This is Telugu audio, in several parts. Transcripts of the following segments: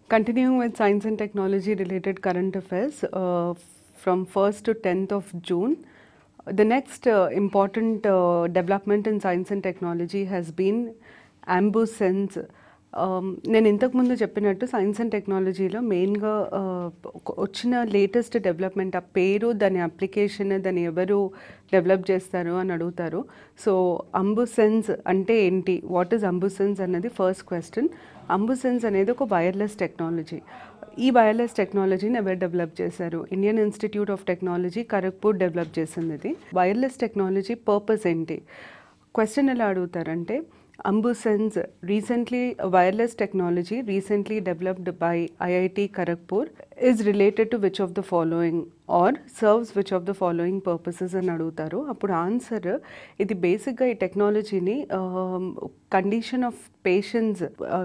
Continuing with science and technology related current affairs, from 1st to 10th of June, the next important development in science and technology has been AmbuSense. నేను ఇంతకుముందు చెప్పినట్టు సైన్స్ అండ్ టెక్నాలజీలో మెయిన్గా వచ్చిన లేటెస్ట్ డెవలప్మెంట్, ఆ పేరు, దాని అప్లికేషన్, దాన్ని ఎవరు డెవలప్ చేస్తారు అని అడుగుతారు. సో AmbuSense అంటే ఏంటి, వాట్ ఈజ్ AmbuSense అన్నది ఫస్ట్ క్వశ్చన్. AmbuSense అనేది ఒక వైర్లెస్ టెక్నాలజీ. ఈ వైర్లెస్ టెక్నాలజీని ఎవరు డెవలప్ చేశారు? Indian institute of technology Kharagpur develop చేసింది. ఇది వైర్లెస్ టెక్నాలజీ పర్పస్ ఏంటి? క్వశ్చన్ ఎలా అడుగుతారంటే, AmbuSense recently wireless technology recently developed by IIT Kharagpur is related to which of the following or serves which of the following purposes అని అడుగుతారు. అప్పుడు ఆన్సర్ ఇది బేసిక్గా ఈ టెక్నాలజీని condition of patients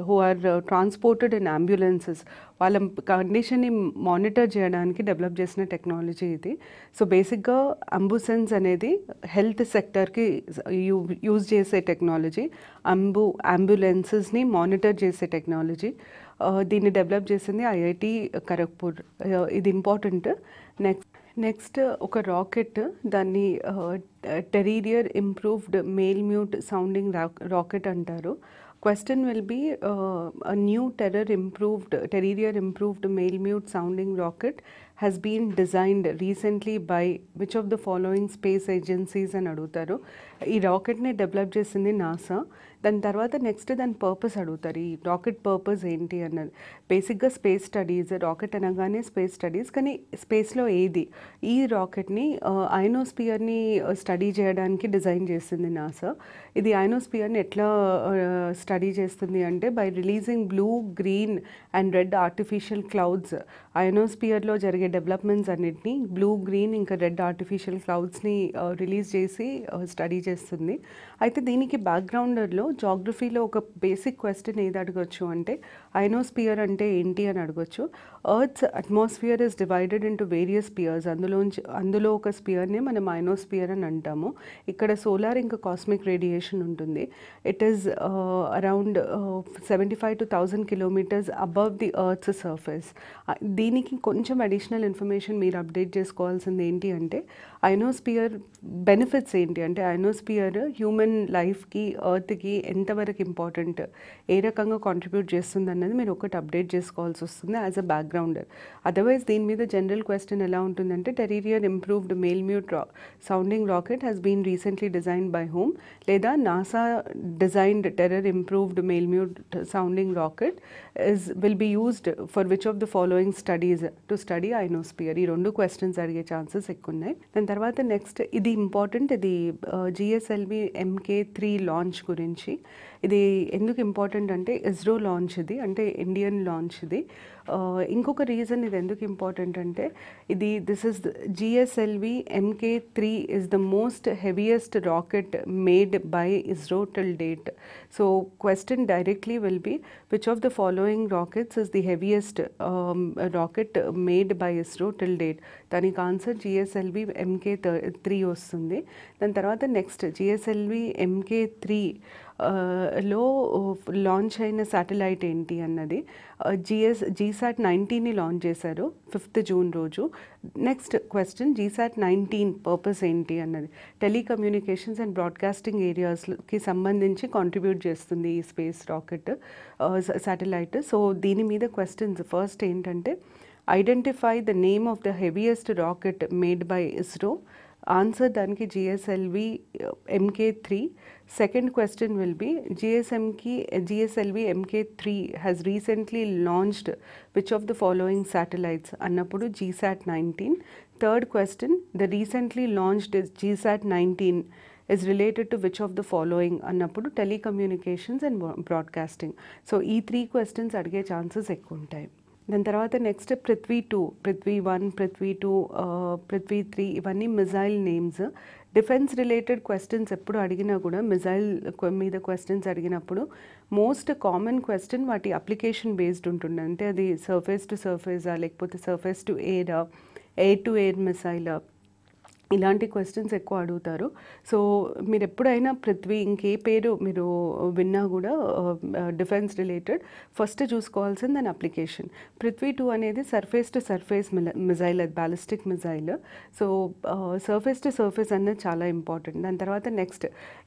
who are transported in ambulances, వాళ్ళ కండిషన్ని మానిటర్ చేయడానికి డెవలప్ చేసిన టెక్నాలజీ ఇది. సో బేసిక్గా AmbuSense అనేది హెల్త్ సెక్టర్కి యూజ్ చేసే టెక్నాలజీ. అంబులెన్సెస్ని మానిటర్ చేసే టెక్నాలజీ. దీన్ని డెవలప్ చేసింది ఐఐటి ఖరగ్పూర్. ఇది ఇంపార్టెంట్. నెక్స్ట్ ఒక రాకెట్, దాన్ని Terrier improved Malemute sounding rocket అంటారు. Question will be a new Terrier improved male mute sounding rocket has been designed recently by which of the following space agencies అని అడుగుతారు. ఈ రాకెట్ని డెవలప్ చేసింది నాసా. దాని తర్వాత నెక్స్ట్ దాని పర్పస్ అడుగుతారు. ఈ రాకెట్ పర్పస్ ఏంటి అన్నది బేసిక్గా స్పేస్ స్టడీస్. రాకెట్ అనగానే స్పేస్ స్టడీస్, కానీ స్పేస్లో ఏది? ఈ రాకెట్ని అయనోస్పియర్ని స్టడీ చేయడానికి డిజైన్ చేసింది నాసా. ఇది అయనోస్పియర్ని ఎట్లా స్టడీ చేస్తుంది అంటే, by releasing blue, green and red artificial clouds. అయనోస్పియర్లో జరిగే డెవలప్మెంట్స్ అన్నిటినీ బ్లూ, గ్రీన్ ఇంకా రెడ్ ఆర్టిఫిషియల్ క్లౌడ్స్ని రిలీజ్ చేసి స్టడీ చేస్తుంది. అయితే దీనికి బ్యాక్గ్రౌండర్లో జాగ్రఫీలో ఒక బేసిక్ క్వశ్చన్ ఏది అడగచ్చు అంటే, అయనోస్పియర్ అంటే ఏంటి అని అడగచ్చు. Earth's atmosphere is divided into various spheres. అందులో ఒక స్పియర్నే మనం అయనోస్పియర్ అని అంటాము. ఇక్కడ సోలార్ ఇంకా కాస్మిక్ రేడియేషన్ ఉంటుంది. It is around 75 to 1000 kilometers above the earths surface. దీనికి కొంచెం అడిషనల్ ఇన్ఫర్మేషన్ మీరు అప్డేట్ చేసుకోవాల్సింది ఏంటి అంటే, అయనోస్పియర్ బెనిఫిట్స్ ఏంటి అంటే, అయనోస్పియర్ హ్యూమన్ లైఫ్కి, ఎర్త్కి ఎంతవరకు ఇంపార్టెంట్, ఏ రకంగా కాంట్రిబ్యూట్ చేస్తుంది అన్నది మీరు ఒకటి అప్డేట్ చేసుకోవాల్సి వస్తుంది యాజ్ అ బ్యాక్గ్రౌండర్. అదర్వైజ్ దీని మీద జనరల్ క్వశ్చన్ ఎలా ఉంటుందంటే, Terrier improved Malemute sounding rocket has been recently designed by whom, లేదా NASA designed Terrier improved Malemute sounding rocket will be used for which of the following studies to study ionosphere. ఈ రెండు క్వశ్చన్స్ అడిగే ఛాన్సెస్ ఎక్కువ ఉన్నాయి. దాని తర్వాత నెక్స్ట్ ఇది ఇంపార్టెంట్, ఇది GSLV MK3 లాంచ్ గురించి. ఇది ఎందుకు ఇంపార్టెంట్ అంటే, ఇస్రో లాంచ్ ఇది, అంటే ఇండియన్ లాంచ్ ఇది. ఇంకొక రీజన్ ఇది ఎందుకు ఇంపార్టెంట్ అంటే, this is GSLV MK3 is the most heaviest rocket made by ISRO till date. So question directly will be, which of the following rockets is the heaviest rocket made by ISRO till date? దానికి ఆన్సర్ GSLV MK3 వస్తుంది. దాని తర్వాత నెక్స్ట్ GSLV MK3 లో లాంచ్ అయిన శాటిలైట్ ఏంటి అన్నది. GSAT-19ని లాంచ్ చేశారు 5th జూన్ రోజు. నెక్స్ట్ క్వశ్చన్, GSAT-19 పర్పస్ ఏంటి అన్నది. టెలికమ్యూనికేషన్స్ అండ్ బ్రాడ్కాస్టింగ్ ఏరియాస్కి సంబంధించి కాంట్రిబ్యూట్ చేస్తుంది ఈ స్పేస్ రాకెట్ శాటిలైట్. సో దీని మీద క్వశ్చన్స్ ఫస్ట్ ఏంటంటే, identify the name of the heaviest rocket made by ISRO. Answer దానికి GSLV MK3. Second question will be, GSLV MK3 has recently launched which of the following satellites అన్నప్పుడు GSAT-19. Third question, the recently launched GSAT-19 is related to which of the following అన్నప్పుడు telecommunications and broadcasting. సో ఈ 3 questions అడిగే ఛాన్సెస్ ఎక్కువ ఉంటాయి. దాని తర్వాత నెక్స్ట్ పృథ్వీ 2, పృథ్వీ 1, పృథ్వీ 2, పృథ్వీ 3 ఇవన్నీ missile names. Defence related questions ఎప్పుడు అడిగినా కూడా, మిజైల్ మీద క్వశ్చన్స్ అడిగినప్పుడు మోస్ట్ కామన్ క్వశ్చన్ వాటి అప్లికేషన్ బేస్డ్ ఉంటుంది. అంటే అది సర్ఫేస్ టు సర్ఫేసా, లేకపోతే సర్ఫేస్ టు ఎయిరా, ఎయిర్ టు ఎయిర్ మిసైలా, ఇలాంటి క్వశ్చన్స్ ఎక్కువ అడుగుతారు. సో మీరు ఎప్పుడైనా పృథ్వీ ఇంకే పేరు మీరు విన్నా కూడా డిఫెన్స్ రిలేటెడ్ ఫస్ట్ చూసుకోవాల్సింది దాని అప్లికేషన్. పృథ్వీ 2 అనేది సర్ఫేస్ టు సర్ఫేస్ మిజైల్, అది ballistic missile. So surface to surface అనేది చాలా ఇంపార్టెంట్. దాని తర్వాత నెక్స్ట్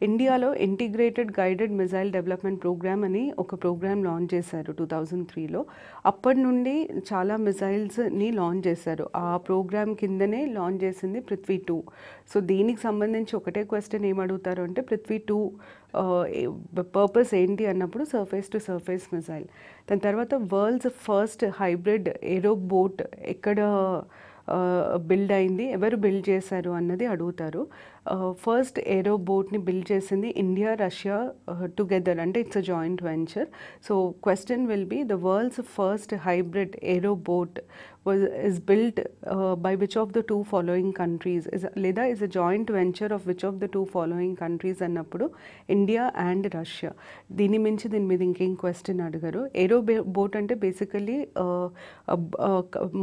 ఇండియాలో integrated guided missile development program అని ఒక ప్రోగ్రామ్ లాంచ్ చేశారు 2003లో. అప్పటి నుండి చాలా మిజైల్స్ని లాంచ్ చేశారు. ఆ ప్రోగ్రామ్ కిందనే లాంచ్ చేసింది పృథ్వీ 2. సో దీనికి సంబంధించి ఒకటే క్వశ్చన్ ఏం అడుగుతారు అంటే పృథ్వీ 2 పర్పస్ ఏంటి అన్నప్పుడు సర్ఫేస్ టు సర్ఫేస్ మిజైల్. దాని తర్వాత world's first hybrid aero boat ఎక్కడ బిల్డ్ అయింది, ఎవరు బిల్డ్ చేశారు అన్నది అడుగుతారు. ఫస్ట్ ఏరో బోట్ని బిల్డ్ చేసింది ఇండియా రష్యా టుగెదర్, అంటే it's a joint venture. So question will be the world's first hybrid aero boat is built by which of the two following countries, లేదా is a joint venture of which of the two following countries అన్నప్పుడు ఇండియా అండ్ రష్యా. దీని మీద ఇంకేం క్వశ్చన్ అడగరు. ఏరో బోట్ అంటే basically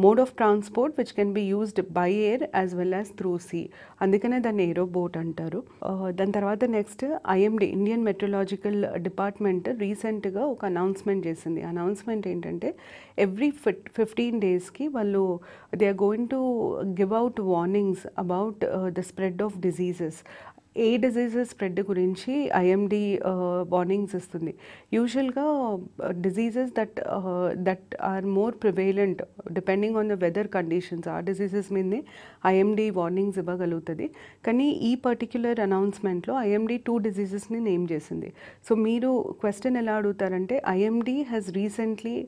mode of transport which can be used by air as well as through sea, అందుకనే దాన్ని ఏరో బోట్ అంటారు. దాని తర్వాత next IMD, Indian meteorological department రీసెంట్గా ఒక అనౌన్స్మెంట్ చేసింది. అనౌన్స్మెంట్ ఏంటంటే ఎవ్రీ 15 daysకి వాళ్ళు they are going to give out warnings about the spread of diseases. ఏ డిజీజెస్ స్ప్రెడ్ గురించి ఐఎండి వార్నింగ్స్ ఇస్తుంది. యూజువల్గా diseases that are more prevalent depending on the weather conditions, ఆ డిజీజెస్ మీదనే ఐఎండి వార్నింగ్స్ ఇవ్వగలుగుతుంది. కానీ ఈ పర్టిక్యులర్ అనౌన్స్మెంట్లో ఐఎండి 2 డిజీజెస్ని నేమ్ చేసింది. సో మీరు క్వశ్చన్ ఎలా అడుగుతారంటే IMD has recently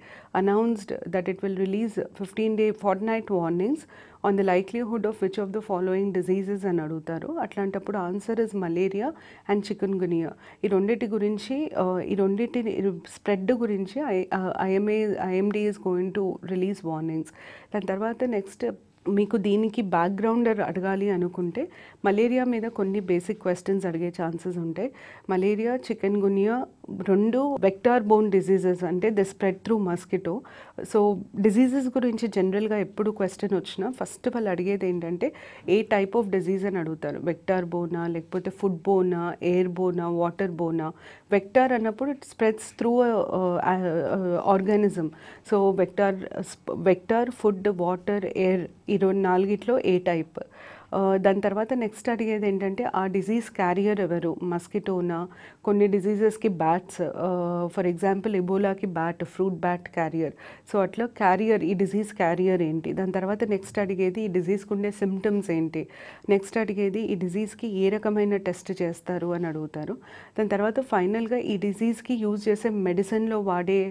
announced that it will release 15-day fortnight warnings on the likelihood of which of the following diseases అని అడుగుతారు. అట్లాంటప్పుడు answer is malaria and chikungunya. ఈ రెండింటి గురించి ఈ రెండింటి స్ప్రెడ్ గురించి IMD is going to release warnings. దాని తర్వాత నెక్స్ట్ మీకు దీనికి బ్యాక్గ్రౌండర్ అడగాలి అనుకుంటే మలేరియా మీద కొన్ని బేసిక్ క్వశ్చన్స్ అడిగే ఛాన్సెస్ ఉంటాయి. మలేరియా, చికెన్ గునియా రెండు వెక్టార్ బోర్న్ డిజీజెస్, అంటే the spread through mosquito. So diseases గురించి జనరల్గా ఎప్పుడు క్వశ్చన్ వచ్చినా ఫస్ట్ వాళ్ళు అడిగేది ఏంటంటే ఏ టైప్ ఆఫ్ డిజీజ్ అని అడుగుతారు. వెక్టార్ బోనా, లేకపోతే ఫుడ్ బోనా, ఎయిర్ బోనా, వాటర్ బోనా. వెక్టార్ అన్నప్పుడు it spreads through organism. So vector, food, water, air, ఈ 4 ఏ టైప్. దాని తర్వాత నెక్స్ట్ అడిగేది ఏంటంటే ఆ డిజీజ్ క్యారియర్ ఎవరు, మస్కిటోనా, కొన్ని డిజీజెస్కి బ్యాట్స్, ఫర్ ఎగ్జాంపుల్ ఎబోలాకి bat, fruit bat carrier. So అట్లా క్యారియర్, ఈ డిజీజ్ క్యారియర్ ఏంటి. దాని తర్వాత నెక్స్ట్ అడిగేది ఈ డిజీజ్కి ఉండే సిమ్టమ్స్ ఏంటి. నెక్స్ట్ అడిగేది ఈ డిజీజ్కి ఏ రకమైన టెస్ట్ చేస్తారు అని అడుగుతారు. దాని తర్వాత ఫైనల్గా ఈ డిజీజ్కి యూజ్ చేసే మెడిసిన్లో వాడే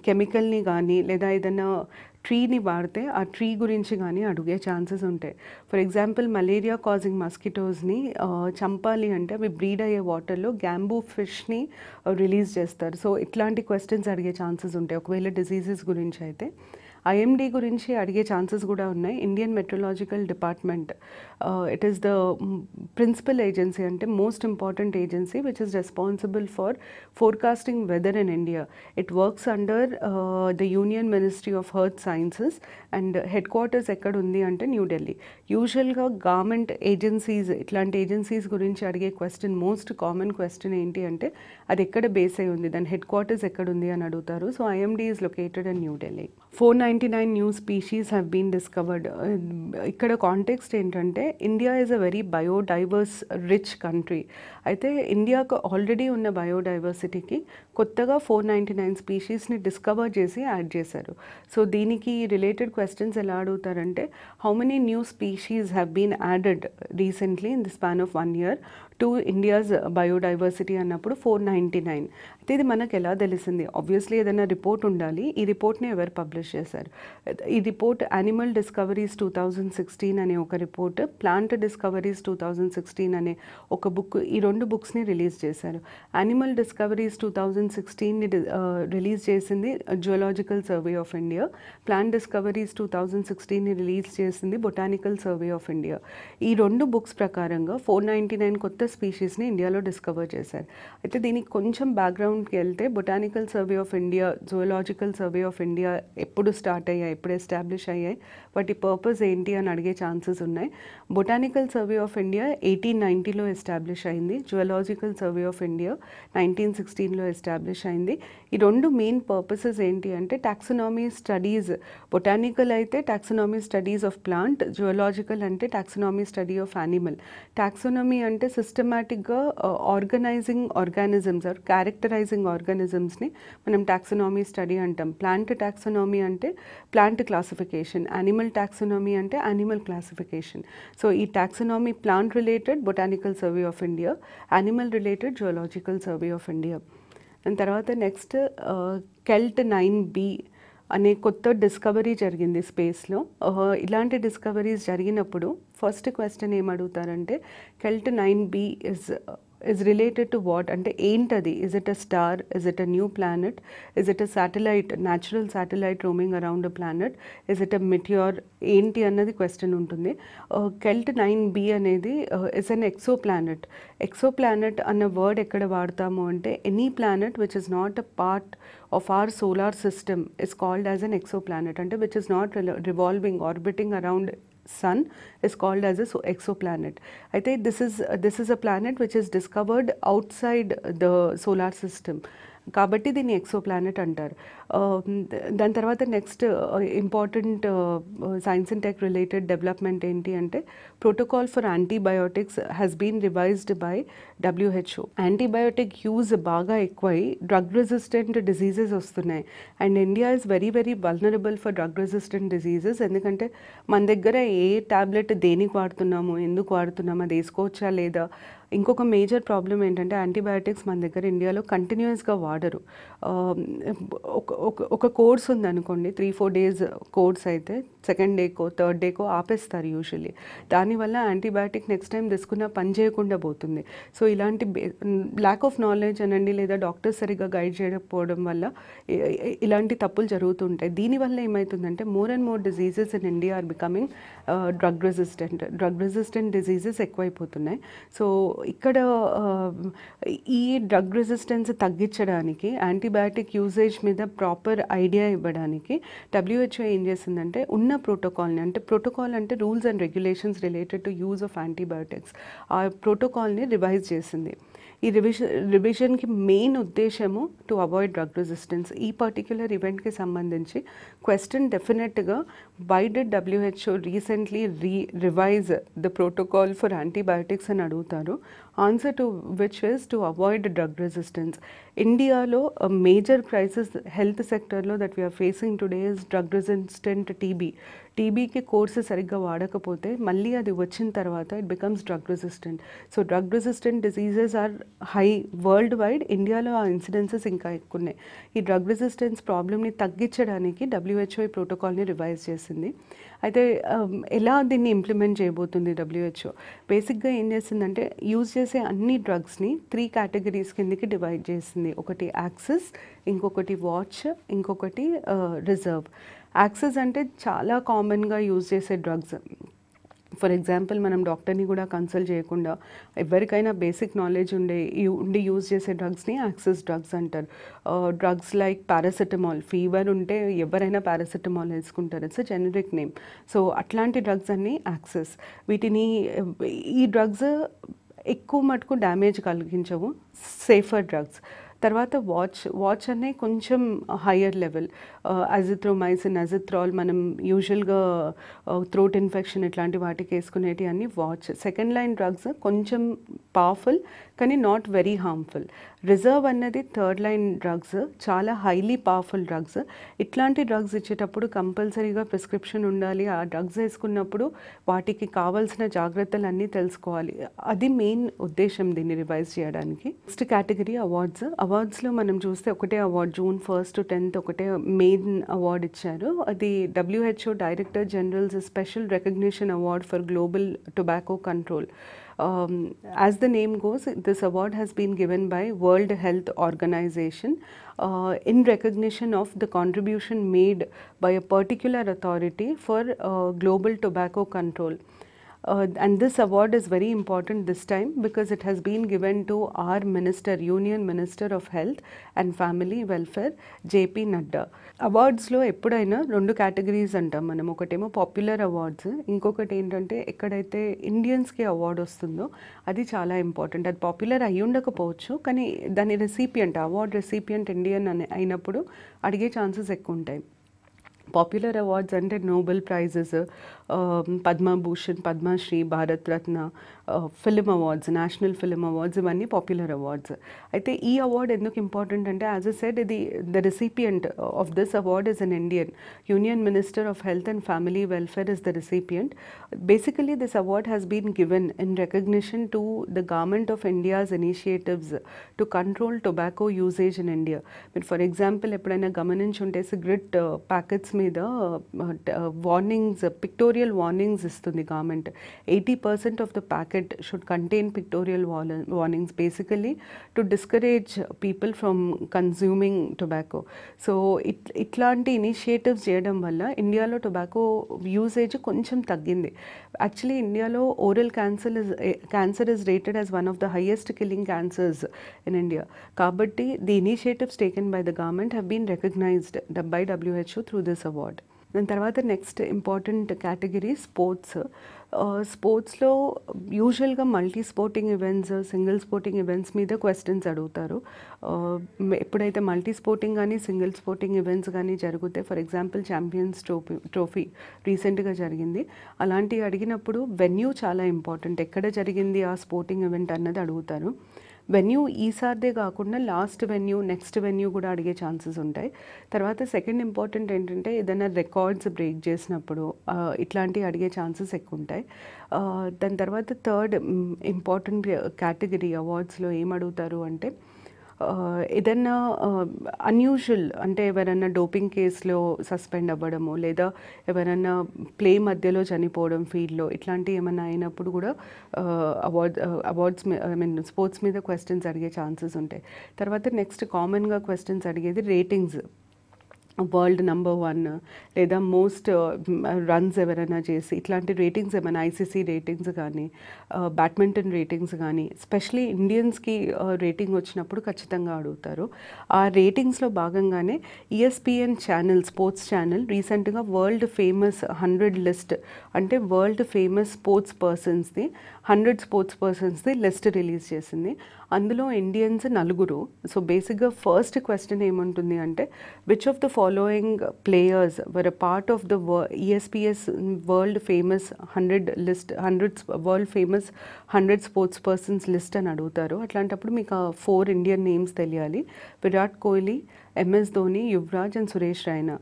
కెమికల్ని కానీ లేదా ఏదైనా ట్రీని వాడితే ఆ ట్రీ గురించి కానీ అడిగే ఛాన్సెస్ ఉంటాయి. ఫర్ ఎగ్జాంపుల్ మలేరియా కాజింగ్ మస్కిటోస్ని చంపాలి అంటే అవి బ్రీడ్ అయ్యే వాటర్లో గ్యాంబూ ఫిష్ని రిలీజ్ చేస్తారు. సో ఇట్లాంటి క్వశ్చన్స్ అడిగే ఛాన్సెస్ ఉంటాయి ఒకవేళ డిజీజెస్ గురించి అయితే. ఐఎండి గురించి అడిగే ఛాన్సెస్ కూడా ఉన్నాయి. Indian meteorological department, it is the principal agency, అంటే most important agency which is responsible for forecasting weather in India. It works under the union ministry of earth sciences and headquarters ఎక్కడ ఉంది అంటే న్యూఢిల్లీ. యూజువల్గా గవర్నమెంట్ ఏజెన్సీస్, ఇట్లాంటి ఏజెన్సీస్ గురించి అడిగే క్వశ్చన్, మోస్ట్ కామన్ క్వశ్చన్ ఏంటి అంటే అది ఎక్కడ బేస్ అయి ఉంది, దాని హెడ్ క్వార్టర్స్ ఎక్కడ ఉంది అని అడుగుతారు. So IMD is located in New Delhi. 499 new species have been discovered. ఇక్కడ కాంటెక్స్ట్ ఏంటంటే India is a very biodiverse rich country. అయితే ఇండియాకు ఆల్రెడీ ఉన్న బయోడైవర్సిటీకి కొత్తగా 499 స్పీషీస్ని డిస్కవర్ చేసి యాడ్ చేశారు. సో దీనికి రిలేటెడ్ క్వశ్చన్స్ ఎలా అడుగుతారంటే how many new species have been added recently in the span of 1 year to India's biodiversity అన్నప్పుడు 499. అయితే ఇది మనకు ఎలా తెలిసింది? ఆబ్వియస్లీ ఏదైనా రిపోర్ట్ ఉండాలి. ఈ రిపోర్ట్ని ఎవరు పబ్లిష్ చేశారు? ఈ రిపోర్ట్ యానిమల్ డిస్కవరీస్ 2016 అనే ఒక రిపోర్ట్, ప్లాంట్ డిస్కవరీస్ 2016 అనే ఒక బుక్, ఈ 2 బుక్స్ని రిలీజ్ చేశారు. యానిమల్ డిస్కవరీస్ 2016ని రిలీజ్ చేసింది geological survey of India. Plant discoveries 2016ని రిలీజ్ చేసింది బొటానికల్ సర్వే ఆఫ్ ఇండియా. ఈ 2 బుక్స్ ప్రకారంగా 499 కొత్త స్పీషీస్ని ఇండియాలో డిస్కవర్ చేశారు. అయితే దీనికి కొంచెం బ్యాక్గ్రౌండ్ బ్యాక్గ్రౌండ్కి వెళ్తే botanical survey of India, zoological survey of India ఎప్పుడు స్టార్ట్ అయ్యాయి, ఎప్పుడు ఎస్టాబ్లిష్ అయ్యాయి, వాటి పర్పస్ ఏంటి అని అడిగే ఛాన్సెస్ ఉన్నాయి. బొటానికల్ సర్వే ఆఫ్ ఇండియా 1890లో ఎస్టాబ్లిష్ అయింది. జువలాజికల్ సర్వే ఆఫ్ ఇండియా 1916లో ఎస్టాబ్లిష్ అయింది. ఈ రెండు మెయిన్ పర్పసెస్ ఏంటి అంటే టాక్సనామీ స్టడీస్. బొటానికల్ అయితే టాక్సనామీ స్టడీస్ ఆఫ్ ప్లాంట్, జువలాజికల్ అంటే టాక్సనామీ స్టడీ ఆఫ్ యానిమల్. టాక్సోనమీ అంటే సిస్టమాటిక్గా ఆర్గనైజింగ్ ఆర్గానిజమ్స్ ఆర్ క్యారెక్టరైజింగ్ ఆర్గానిజమ్స్ని మనం టాక్సోనమీ స్టడీ అంటాం. ప్లాంట్ టాక్సోనమీ అంటే ప్లాంట్ క్లాసిఫికేషన్, యానిమల్ టాక్సోనమీ అంటే యానిమల్ క్లాసిఫికేషన్. సో ఈ taxonomy plant related botanical survey of India, animal related zoological survey of India. దాని తర్వాత నెక్స్ట్ కెల్ట్ 9B అనే కొత్త డిస్కవరీ జరిగింది స్పేస్లో. ఇలాంటి డిస్కవరీస్ జరిగినప్పుడు ఫస్ట్ క్వశ్చన్ ఏమడుగుతారంటే KELT 9B is related to what? అంటే ఏంటది? Is it a star? Is it a new planet? Is it a satellite, natural satellite roaming around a planet? Is it a meteor? ఏంటి అన్నది క్వశ్చన్ ఉంటుంది. కెల్ట్ 9B అనేది ఇస్ అన్ ఎక్సోప్లానెట్. ఎక్సోప్లానెట్ అన్న వర్డ్ ఎక్కడ వాడతాము అంటే any planet which is not a part of our solar system is called as an exoplanet, అంటే which is not revolving, orbiting around sun is called as a exoplanet. అయితే this is a planet which is discovered outside the solar system, కాబట్టి దీన్ని ఎక్సోప్లానెట్ అంటారు. దాని తర్వాత next important science and tech related development ఏంటి అంటే protocol for antibiotics has been revised by WHO. Antibiotic use బాగా ఎక్కువై డ్రగ్ రెసిస్టెంట్ డిజీజెస్ వస్తున్నాయి. And India is very very vulnerable for drug resistant diseases. ఎందుకంటే మన దగ్గర ఏ ట్యాబ్లెట్ దేనికి వాడుతున్నాము, ఎందుకు వాడుతున్నాము, అది వేసుకోవచ్చా లేదా. ఇంకొక మేజర్ ప్రాబ్లం ఏంటంటే యాంటీబయాటిక్స్ మన దగ్గర ఇండియాలో కంటిన్యూస్గా వాడరు. ఒక కోర్స్ ఉందనుకోండి, 3-4 డేస్ కోర్స్ అయితే సెకండ్ డేకో థర్డ్ డేకో ఆపేస్తారు యూజువల్లీ. దానివల్ల యాంటీబయాటిక్ నెక్స్ట్ టైం తీసుకున్న పని చేయకుండా పోతుంది. సో ఇలాంటి ల్యాక్ ఆఫ్ నాలెడ్జ్ అనండి, లేదా డాక్టర్స్ సరిగ్గా గైడ్ చేయకపోవడం వల్ల ఇలాంటి తప్పులు జరుగుతుంటాయి. దీనివల్ల ఏమవుతుందంటే more and more diseases in India are becoming drug resistant diseases ఎక్కువైపోతున్నాయి. సో ఇక్కడ ఈ డ్రగ్ రెసిస్టెన్స్ తగ్గించడానికి, యాంటీబయాటిక్ యూసేజ్ మీద ప్రాపర్ ఐడియా ఇవ్వడానికి WHO ఏం చేసిందంటే ఉన్న ప్రోటోకాల్ని, అంటే ప్రోటోకాల్ అంటే rules and regulations related to use of antibiotics, ఆ ప్రోటోకాల్ని రివైజ్ చేసింది. ఈ రివిజన్కి మెయిన్ ఉద్దేశము టు అవాయిడ్ డ్రగ్ రెసిస్టెన్స్. ఈ పర్టిక్యులర్ ఈవెంట్కి సంబంధించి క్వశ్చన్ డెఫినెట్గా why did WHO recently revise the protocol for antibiotics అని అడుగుతారు. Answer to which is to avoid drug resistance. ఇండియాలో మేజర్ క్రైసిస్ హెల్త్ సెక్టర్లో that we are facing today is drug resistant టీబీకి కోర్సు సరిగ్గా వాడకపోతే మళ్ళీ అది వచ్చిన తర్వాత it becomes drug resistant. So drug resistant diseases are high worldwide. ఇండియాలో ఆ ఇన్సిడెన్సెస్ ఇంకా ఎక్కువ ఉన్నాయి. ఈ డ్రగ్ రెసిస్టెన్స్ ప్రాబ్లమ్ని తగ్గించడానికి WHO ఈ ప్రోటోకాల్ని రివైజ్ చేసింది. అయితే ఎలా దీన్ని ఇంప్లిమెంట్ చేయబోతుంది WHO? బేసిక్గా ఏం చేసిందంటే యూజ్ చేసే అన్ని డ్రగ్స్ని 3 కేటగిరీస్ కిందకి డివైడ్ చేసింది. ఒకటి యాక్సెస్, ఇంకొకటి వాచ్, ఇంకొకటి రిజర్వ్. యాక్సెస్ అంటే చాలా కామన్గా యూజ్ చేసే డ్రగ్స్. ఫర్ ఎగ్జాంపుల్ మనం డాక్టర్ని కూడా కన్సల్ట్ చేయకుండా ఎవరికైనా బేసిక్ నాలెడ్జ్ ఉండి యూజ్ చేసే డ్రగ్స్ని యాక్సెస్ డ్రగ్స్ అంటారు. డ్రగ్స్ లైక్ పారాసెటమాల్, ఫీవర్ ఉంటే ఎవరైనా పారాసెటమాల్ వేసుకుంటారు, it's a generic name. So అట్లాంటి డ్రగ్స్ అన్నీ యాక్సెస్. ఈ డ్రగ్స్ ఎక్కువ మటుకు డ్యామేజ్ కలిగించవు, సేఫర్ డ్రగ్స్. తర్వాత వాచ్ అనే కొంచెం హయ్యర్ లెవెల్. అజిథ్రోమైసిన్, అజిథ్రాల్ మనం యూజువల్గా థ్రోట్ ఇన్ఫెక్షన్ ఇట్లాంటి వాటికి వేసుకునేటి అన్ని వాచ్. సెకండ్ లైన్ డ్రగ్స్ కొంచెం పవర్ఫుల్ కానీ నాట్ వెరీ హార్మ్ఫుల్. రిజర్వ్ అన్నది థర్డ్ లైన్ డ్రగ్స్, చాలా హైలీ పవర్ఫుల్ డ్రగ్స్. ఇట్లాంటి డ్రగ్స్ ఇచ్చేటప్పుడు కంపల్సరీగా ప్రిస్క్రిప్షన్ ఉండాలి. ఆ డ్రగ్స్ వేసుకున్నప్పుడు వాటికి కావాల్సిన జాగ్రత్తలు అన్నీ తెలుసుకోవాలి. అది మెయిన్ ఉద్దేశం దీన్ని రివైజ్ చేయడానికి. నెక్స్ట్ కేటగిరీ అవార్డ్స్లో మనం చూస్తే ఒకటే award, June 1st to 10th ఒకటే మెయిన్ అవార్డ్ ఇచ్చారు. అది WHO director general's special recognition award for global tobacco control. As the name goes, this award has been given by World Health Organization in recognition of the contribution made by a particular authority for global tobacco control. And this award is very important this time because it has been given to our minister, Union Minister of Health and Family Welfare, JP Nadda. అవార్డ్స్లో ఎప్పుడైనా రెండు కేటగిరీస్ అంటాం మనం. ఒకటేమో పాపులర్ అవార్డ్స్, ఇంకొకటి ఏంటంటే ఎక్కడైతే ఇండియన్స్కి అవార్డు వస్తుందో అది చాలా ఇంపార్టెంట్. అది పాపులర్ అయ్యి ఉండకపోవచ్చు, కానీ దాని రెసిపియంట్, అవార్డ్ రెసిపియంట్ ఇండియన్ అయినప్పుడు అడిగే ఛాన్సెస్ ఎక్కువ ఉంటాయి. పాపులర్ అవార్డ్స్ అంటే Nobel prizes, Padma Bhushan, Padma Shri, Bharat Ratna, film awards, national film awards, ఇవన్నీ పాపులర్ అవార్డ్స్. అయితే ఈ అవార్డ్ ఎందుకు ఇంపార్టెంట్ అంటే, యాజ్ అ సెడ్, ఇది the recipient of this award is an Indian. Union minister of health and family welfare is the recipient. Basically, this award has been given in recognition to the Government of India's initiatives to control tobacco usage in India. But for example, ఎప్పుడైనా గమనించుంటే సిగరెట్ ప్యాకెట్స్ మీద వార్నింగ్స్, పిక్టోరియల్ వార్నింగ్స్ ఇస్తుంది government. 80% of the packet should contain pictorial warnings, basically to discourage people from consuming tobacco. So ఇట్లాంటి ఇనిషియేటివ్స్ చేయడం వల్ల ఇండియాలో టొబాకో యూసేజ్ కొంచెం తగ్గింది. Actually, Indialo oral cancer is rated as one of the highest killing cancers in India. Kabatti, the initiatives taken by the government have been recognized by WHO through this award. దాని తర్వాత నెక్స్ట్ ఇంపార్టెంట్ కేటగిరీ స్పోర్ట్స్. స్పోర్ట్స్లో యూజువల్గా multi sporting events, single sporting events మీద క్వశ్చన్స్ అడుగుతారు. ఎప్పుడైతే మల్టీ స్పోర్టింగ్ కానీ సింగిల్ స్పోర్టింగ్ ఈవెంట్స్ కానీ జరిగితే, ఫర్ ఎగ్జాంపుల్ ఛాంపియన్స్ ట్రోఫీ రీసెంట్గా జరిగింది, అలాంటివి అడిగినప్పుడు వెన్యూ చాలా ఇంపార్టెంట్. ఎక్కడ జరిగింది ఆ స్పోర్టింగ్ ఈవెంట్ అన్నది అడుగుతారు. వెన్యూ ఈసారిదే కాకుండా లాస్ట్ వెన్యూ, నెక్స్ట్ వెన్యూ కూడా అడిగే ఛాన్సెస్ ఉంటాయి. తర్వాత సెకండ్ ఇంపార్టెంట్ ఏంటంటే, ఏదైనా రికార్డ్స్ బ్రేక్ చేసినప్పుడు ఇట్లాంటివి అడిగే ఛాన్సెస్ ఎక్కువ ఉంటాయి. దాని తర్వాత థర్డ్ ఇంపార్టెంట్ కేటగిరీ అవార్డ్స్లో ఏం అడుగుతారు అంటే, ఏదన్నా అన్యూజువల్, అంటే ఎవరైనా డోపింగ్ కేసులో సస్పెండ్ అవ్వడము, లేదా ఎవరైనా ప్లే మధ్యలో చనిపోవడం ఫీల్డ్లో, ఇట్లాంటివి ఏమైనా అయినప్పుడు కూడా అవార్డ్స్ స్పోర్ట్స్ మీద క్వశ్చన్స్ అడిగే ఛాన్సెస్ ఉంటాయి. తర్వాత నెక్స్ట్ కామన్గా క్వశ్చన్స్ అడిగేది రేటింగ్స్. వరల్డ్ నెంబర్ 1 లేదా మోస్ట్ రన్స్ ఎవరైనా చేసి, ఇట్లాంటి రేటింగ్స్ ఏమైనా, ఐసీసీ రేటింగ్స్ కానీ, బ్యాడ్మింటన్ రేటింగ్స్ కానీ, స్పెషలీ ఇండియన్స్కి రేటింగ్ వచ్చినప్పుడు ఖచ్చితంగా అడుగుతారు. ఆ రేటింగ్స్లో భాగంగానే ESPN ఛానల్, స్పోర్ట్స్ ఛానల్, రీసెంట్గా వరల్డ్ ఫేమస్ 100 లిస్ట్, అంటే వరల్డ్ ఫేమస్ స్పోర్ట్స్ పర్సన్స్ది 100 స్పోర్ట్స్ పర్సన్స్ది లిస్ట్ రిలీజ్ చేసింది. అందులో ఇండియన్స్ 4. సో బేసిక్గా ఫస్ట్ క్వశ్చన్ ఏముంటుంది అంటే, which of the following players were a part of the ESPS world famous 100 list, 100 world famous 100 sports persons list అని అడుగుతారు. అట్లాంటప్పుడు మీకు 4 ఇండియన్ నేమ్స్ తెలియాలి: Virat Kohli, MS Dhoni, Yuvraj and Suresh Raina.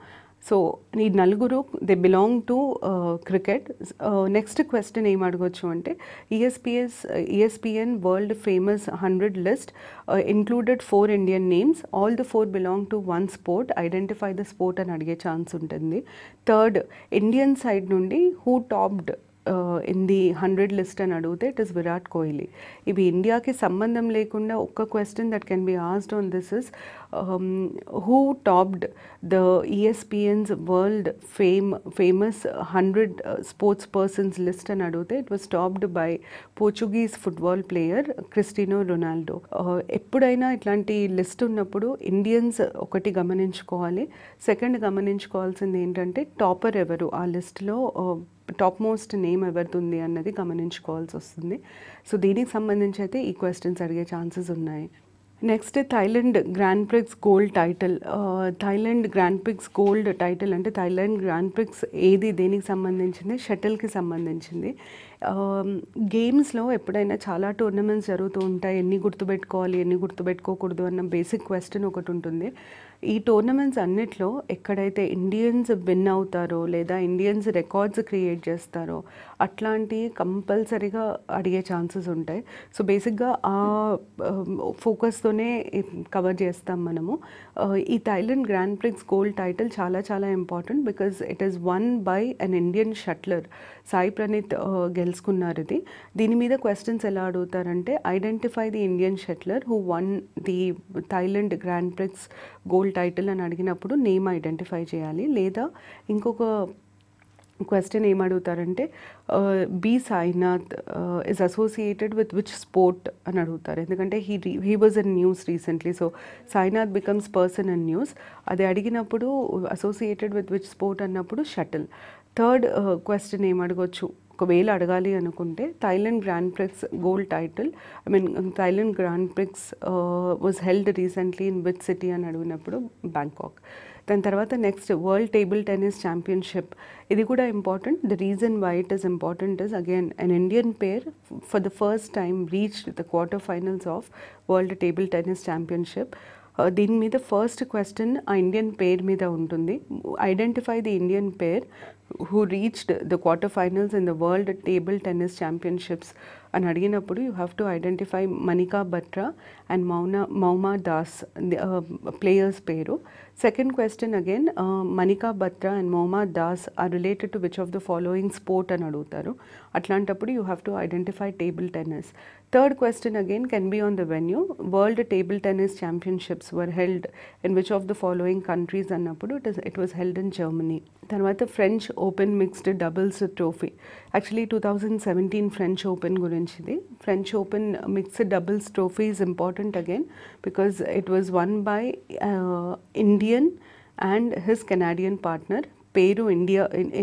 So ఈ 4 they belong to cricket. Next question ఏం అడగొచ్చు అంటే, ESPN world famous 100 list included 4 Indian names. All the 4 belong to one sport. Identify the sport అని అడిగే ఛాన్స్ ఉంటుంది. థర్డ్, ఇండియన్ సైడ్ నుండి who topped in the 100 list అని అడిగితే ఇట్ ఇస్ విరాట్ కోహ్లీ. ఇవి ఇండియాకి సంబంధం లేకుండా ఒక్క question that can be asked on this is, who topped the ESPN's world famous 100 sports persons list అని అడిగితే it was topped by Portuguese football player Cristiano Ronaldo. ఎప్పుడైనా ఇట్లాంటి లిస్ట్ ఉన్నప్పుడు ఇండియన్స్ ఒకటి గమనించుకోవాలి. సెకండ్ గమనించుకోవాల్సింది ఏంటంటే, టాపర్ ఎవరు, ఆ లిస్ట్లో టాప్ మోస్ట్ నేమ్ ఎవరిది అన్నది గమనించుకోవాల్సి వస్తుంది. సో దీనికి సంబంధించి అయితే ఈ క్వశ్చన్స్ అడిగే ఛాన్సెస్ ఉన్నాయి. Next, Thailand grand prix gold title. Thailand grand prix gold title అంటే, థాయిలాండ్ గ్రాండ్ ప్రిక్స్ ఏది, దేనికి సంబంధించింది? షటిల్కి సంబంధించింది. గేమ్స్లో ఎప్పుడైనా చాలా టోర్నమెంట్స్ జరుగుతూ ఉంటాయి. ఎన్ని గుర్తుపెట్టుకోవాలి, ఎన్ని గుర్తుపెట్టుకోకూడదు అన్న బేసిక్ క్వశ్చన్ ఒకటి ఉంటుంది. ఈ టోర్నమెంట్స్ అన్నిట్లో ఎక్కడైతే ఇండియన్స్ విన్ అవుతారో లేదా ఇండియన్స్ రికార్డ్స్ క్రియేట్ చేస్తారో అట్లాంటి కంపల్సరీగా అడిగే ఛాన్సెస్ ఉంటాయి. సో బేసిక్గా ఆ ఫోకస్తోనే కవర్ చేస్తాం మనము. ఈ Thailand grand prix gold title చాలా చాలా important because it is won by an Indian shuttler. Sai Praneeth గెలుచుకున్నారు ఇది. దీని మీద క్వశ్చన్స్ ఎలా అడుగుతారంటే, identify the Indian shuttler who won the Thailand grand prix gold title అని అడిగినప్పుడు నేమ్ ఐడెంటిఫై చేయాలి. లేదా ఇంకొక క్వశ్చన్ ఏం అడుగుతారంటే B Sainath is associated with which sport అని అడుగుతారు. ఎందుకంటే he was in news recently, so Sainath becomes person in news. అది అడిగినప్పుడు అసోసియేటెడ్ విత్ విచ్ స్పోర్ట్ అన్నప్పుడు షటిల్. థర్డ్ క్వశ్చన్ ఏం అడగొచ్చు ఒకవేళ అడగాలి అనుకుంటే, Thailand grand prix gold title, Thailand grand prix was held recently in which city అని అడిగినప్పుడు బ్యాంకాక్. దాని తర్వాత next world table tennis championship, ఇది కూడా important. The reason why it is important is again an Indian pair for the first time reached the quarter finals of world table tennis championship. దీని మీద ఫస్ట్ క్వశ్చన్ ఆ ఇండియన్ పేర్ మీద ఉంటుంది. Identify the Indian pair who reached the quarterfinals in the World Table Tennis Championships అని అడిగినప్పుడు you have to identify Manika Batra and Mouma Das players పేరు. Second question again Manika Batra and Mouma Das are related to which of the following sport అని అడుగుతారు. అట్లాంటప్పుడు you have to identify table tennis. Third question again can be on the venue. World table tennis championships were held in which of the following countries అన్నప్పుడు it was held in Germany. తర్వాత French open mixed doubles trophy, actually 2017 French open గురించిది. French open mixed doubles trophy is important again because it was won by Indian and his Canadian partner. పేరు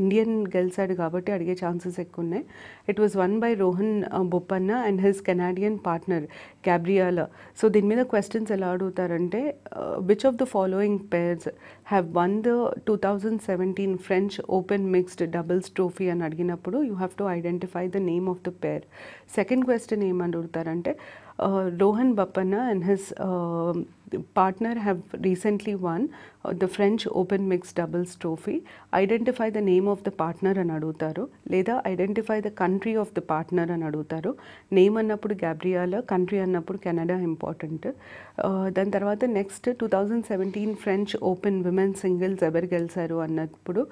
ఇండియన్ గెలిచాడు కాబట్టి అడిగే ఛాన్సెస్ ఎక్కువ ఉన్నాయి. It was won by Rohan Bopanna and his Canadian partner Gabriela. సో దీని మీద క్వశ్చన్స్ ఎలా అడుగుతారంటే which of the following pairs have won the 2017 French open mixed doubles trophy అని అడిగినప్పుడు you have to identify the name of the pair. Second question ఏమని అడుగుతారంటే Rohan Bappanna and his partner have recently won the French Open Mixed Doubles Trophy. Identify the name of the partner అని అడుగుతారు, లేదా identify the country of the partner అని అడుగుతారు. నేమ్ అన్నప్పుడు గ్యాబ్రియాలా, కంట్రీ అన్నప్పుడు కెనడా ఇంపార్టెంట్. దాని తర్వాత next 2017 French open women singles ఎవరు గెలిచారు అన్నప్పుడు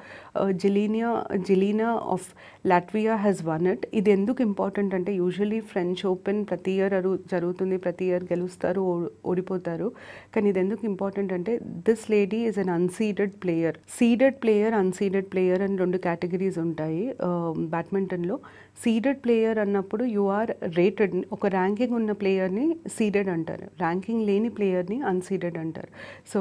Jelena of Latvia has won it. ఇది ఎందుకు ఇంపార్టెంట్ అంటే యూజువలీ ఫ్రెంచ్ ఓపెన్ ప్రతి ఇయర్ జరుగుతుంది, ప్రతి ఇయర్ గెలుస్తారు, ఓడిపోతారు. కానీ ఇది ఎందుకు ఇంపార్టెంట్ అంటే this lady is an unseeded player. Seeded player, unseeded player అని రెండు కేటగిరీస్ ఉంటాయి బ్యాడ్మింటన్లో. సీడెడ్ ప్లేయర్ అన్నప్పుడు యు ఆర్ రేటెడ్, ఒక ర్యాంకింగ్ ఉన్న ప్లేయర్ని సీడెడ్ అంటారు, ర్యాంకింగ్ లేని ప్లేయర్ని అన్సీడెడ్ అంటారు. So